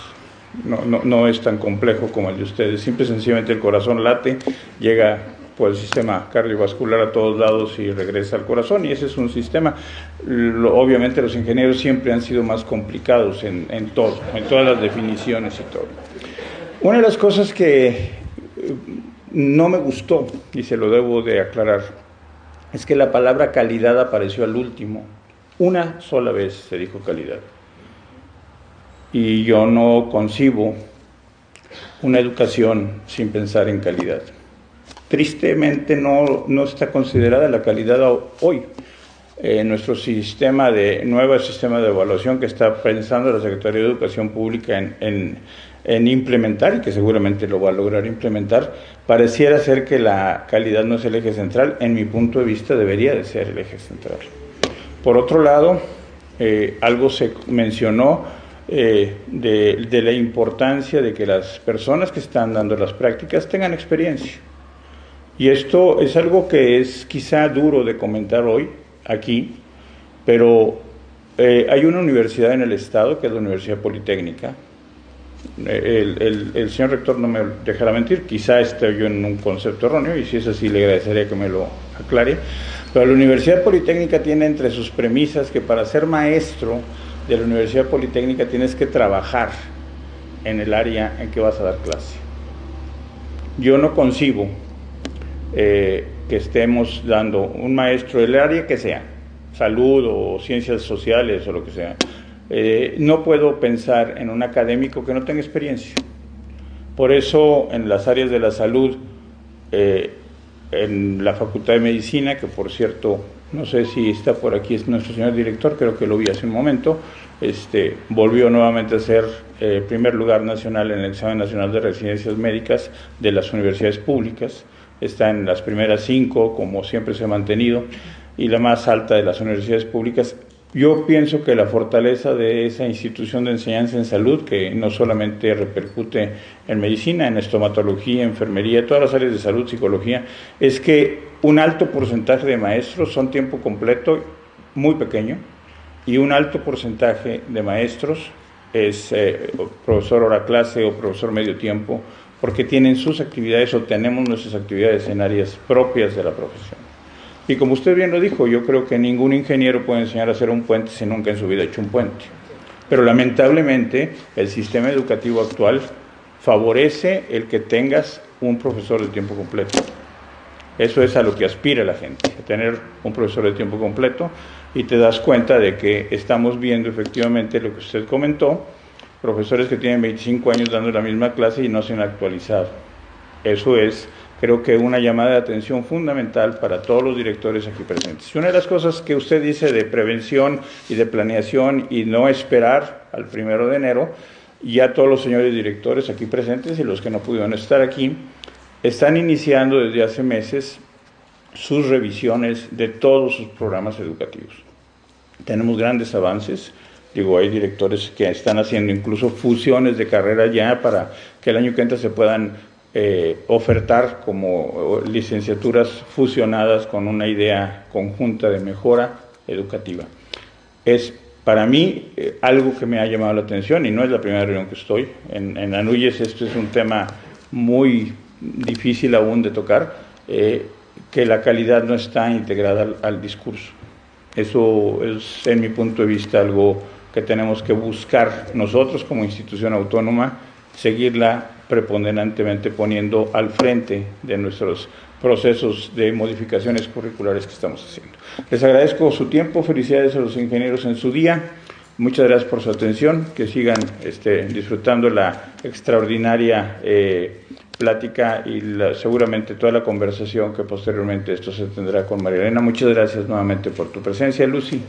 no es tan complejo como el de ustedes. Simple y sencillamente el corazón late, llega por el sistema cardiovascular a todos lados y regresa al corazón, y ese es un sistema. Obviamente los ingenieros siempre han sido más complicados en todo, en todas las definiciones y todo. Una de las cosas que no me gustó, y se lo debo de aclarar, es que la palabra calidad apareció al último. Una sola vez se dijo calidad. Y yo no concibo una educación sin pensar en calidad. Tristemente no está considerada la calidad hoy. Nuestro nuevo sistema de evaluación que está pensando la Secretaría de Educación Pública en implementar, y que seguramente lo va a lograr implementar, pareciera ser que la calidad no es el eje central. En mi punto de vista debería de ser el eje central. Por otro lado, algo se mencionó de la importancia de que las personas que están dando las prácticas tengan experiencia. Y esto es algo que es quizá duro de comentar hoy aquí, pero hay una universidad en el estado, que es la Universidad Politécnica. El señor rector no me dejará mentir, quizá esté yo en un concepto erróneo, y si es así le agradecería que me lo aclare, pero la Universidad Politécnica tiene entre sus premisas que para ser maestro de la Universidad Politécnica tienes que trabajar en el área en que vas a dar clase. Yo no concibo que estemos dando un maestro del área que sea, salud o ciencias sociales o lo que sea. No puedo pensar en un académico que no tenga experiencia. Por eso en las áreas de la salud, en la Facultad de Medicina, que por cierto, no sé si está por aquí, es nuestro señor director, creo que lo vi hace un momento, volvió nuevamente a ser primer lugar nacional en el examen nacional de residencias médicas de las universidades públicas. Está en las primeras 5, como siempre se ha mantenido, y la más alta de las universidades públicas. Yo pienso que la fortaleza de esa institución de enseñanza en salud, que no solamente repercute en medicina, en estomatología, enfermería, todas las áreas de salud, psicología, es que un alto porcentaje de maestros son tiempo completo, muy pequeño, y un alto porcentaje de maestros es profesor hora clase o profesor medio tiempo, porque tienen sus actividades o tenemos nuestras actividades en áreas propias de la profesión. Y como usted bien lo dijo, yo creo que ningún ingeniero puede enseñar a hacer un puente si nunca en su vida ha hecho un puente. Pero lamentablemente el sistema educativo actual favorece el que tengas un profesor de tiempo completo. Eso es a lo que aspira la gente, a tener un profesor de tiempo completo, y te das cuenta de que estamos viendo efectivamente lo que usted comentó, profesores que tienen 25 años dando la misma clase y no se han actualizado. Eso es, creo que, una llamada de atención fundamental para todos los directores aquí presentes. Y una de las cosas que usted dice de prevención y de planeación y no esperar al 1 de enero, ya todos los señores directores aquí presentes y los que no pudieron estar aquí, están iniciando desde hace meses sus revisiones de todos sus programas educativos. Tenemos grandes avances. Hay directores que están haciendo incluso fusiones de carrera ya para que el año que entra se puedan ofertar como licenciaturas fusionadas con una idea conjunta de mejora educativa. Es para mí algo que me ha llamado la atención, y no es la primera reunión que estoy. En ANUYES esto es un tema muy difícil aún de tocar, que la calidad no está integrada al discurso. Eso es, en mi punto de vista, algo que tenemos que buscar nosotros como institución autónoma, seguirla preponderantemente poniendo al frente de nuestros procesos de modificaciones curriculares que estamos haciendo. Les agradezco su tiempo, felicidades a los ingenieros en su día, muchas gracias por su atención, que sigan disfrutando la extraordinaria plática y seguramente toda la conversación que posteriormente esto se tendrá con María Elena. Muchas gracias nuevamente por tu presencia, Lucy,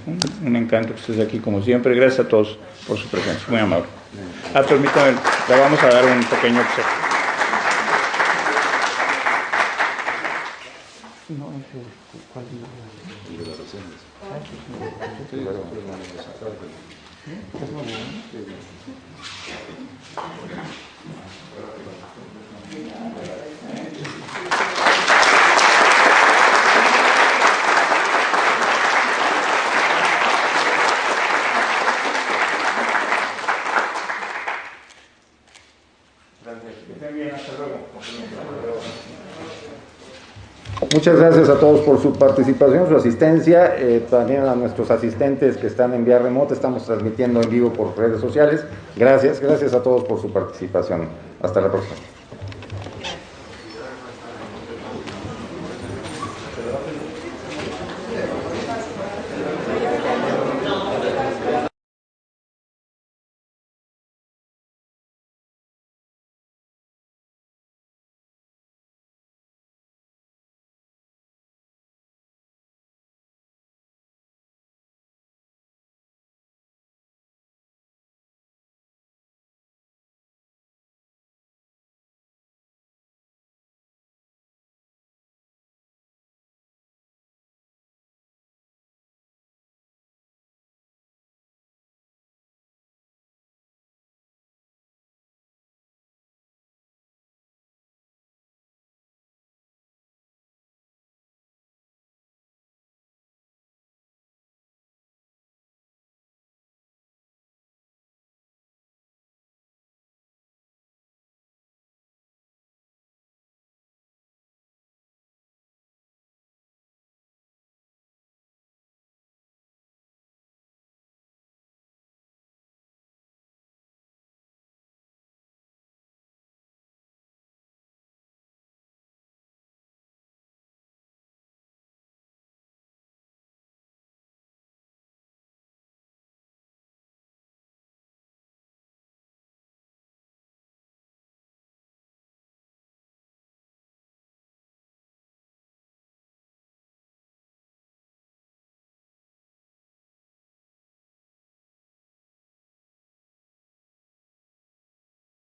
un encanto que estés aquí como siempre. Gracias a todos por su presencia, muy amable. Permítame, le vamos a dar un pequeño obsequio. Muchas gracias a todos por su participación, su asistencia, también a nuestros asistentes que están en vía remota, estamos transmitiendo en vivo por redes sociales. Gracias a todos por su participación. Hasta la próxima.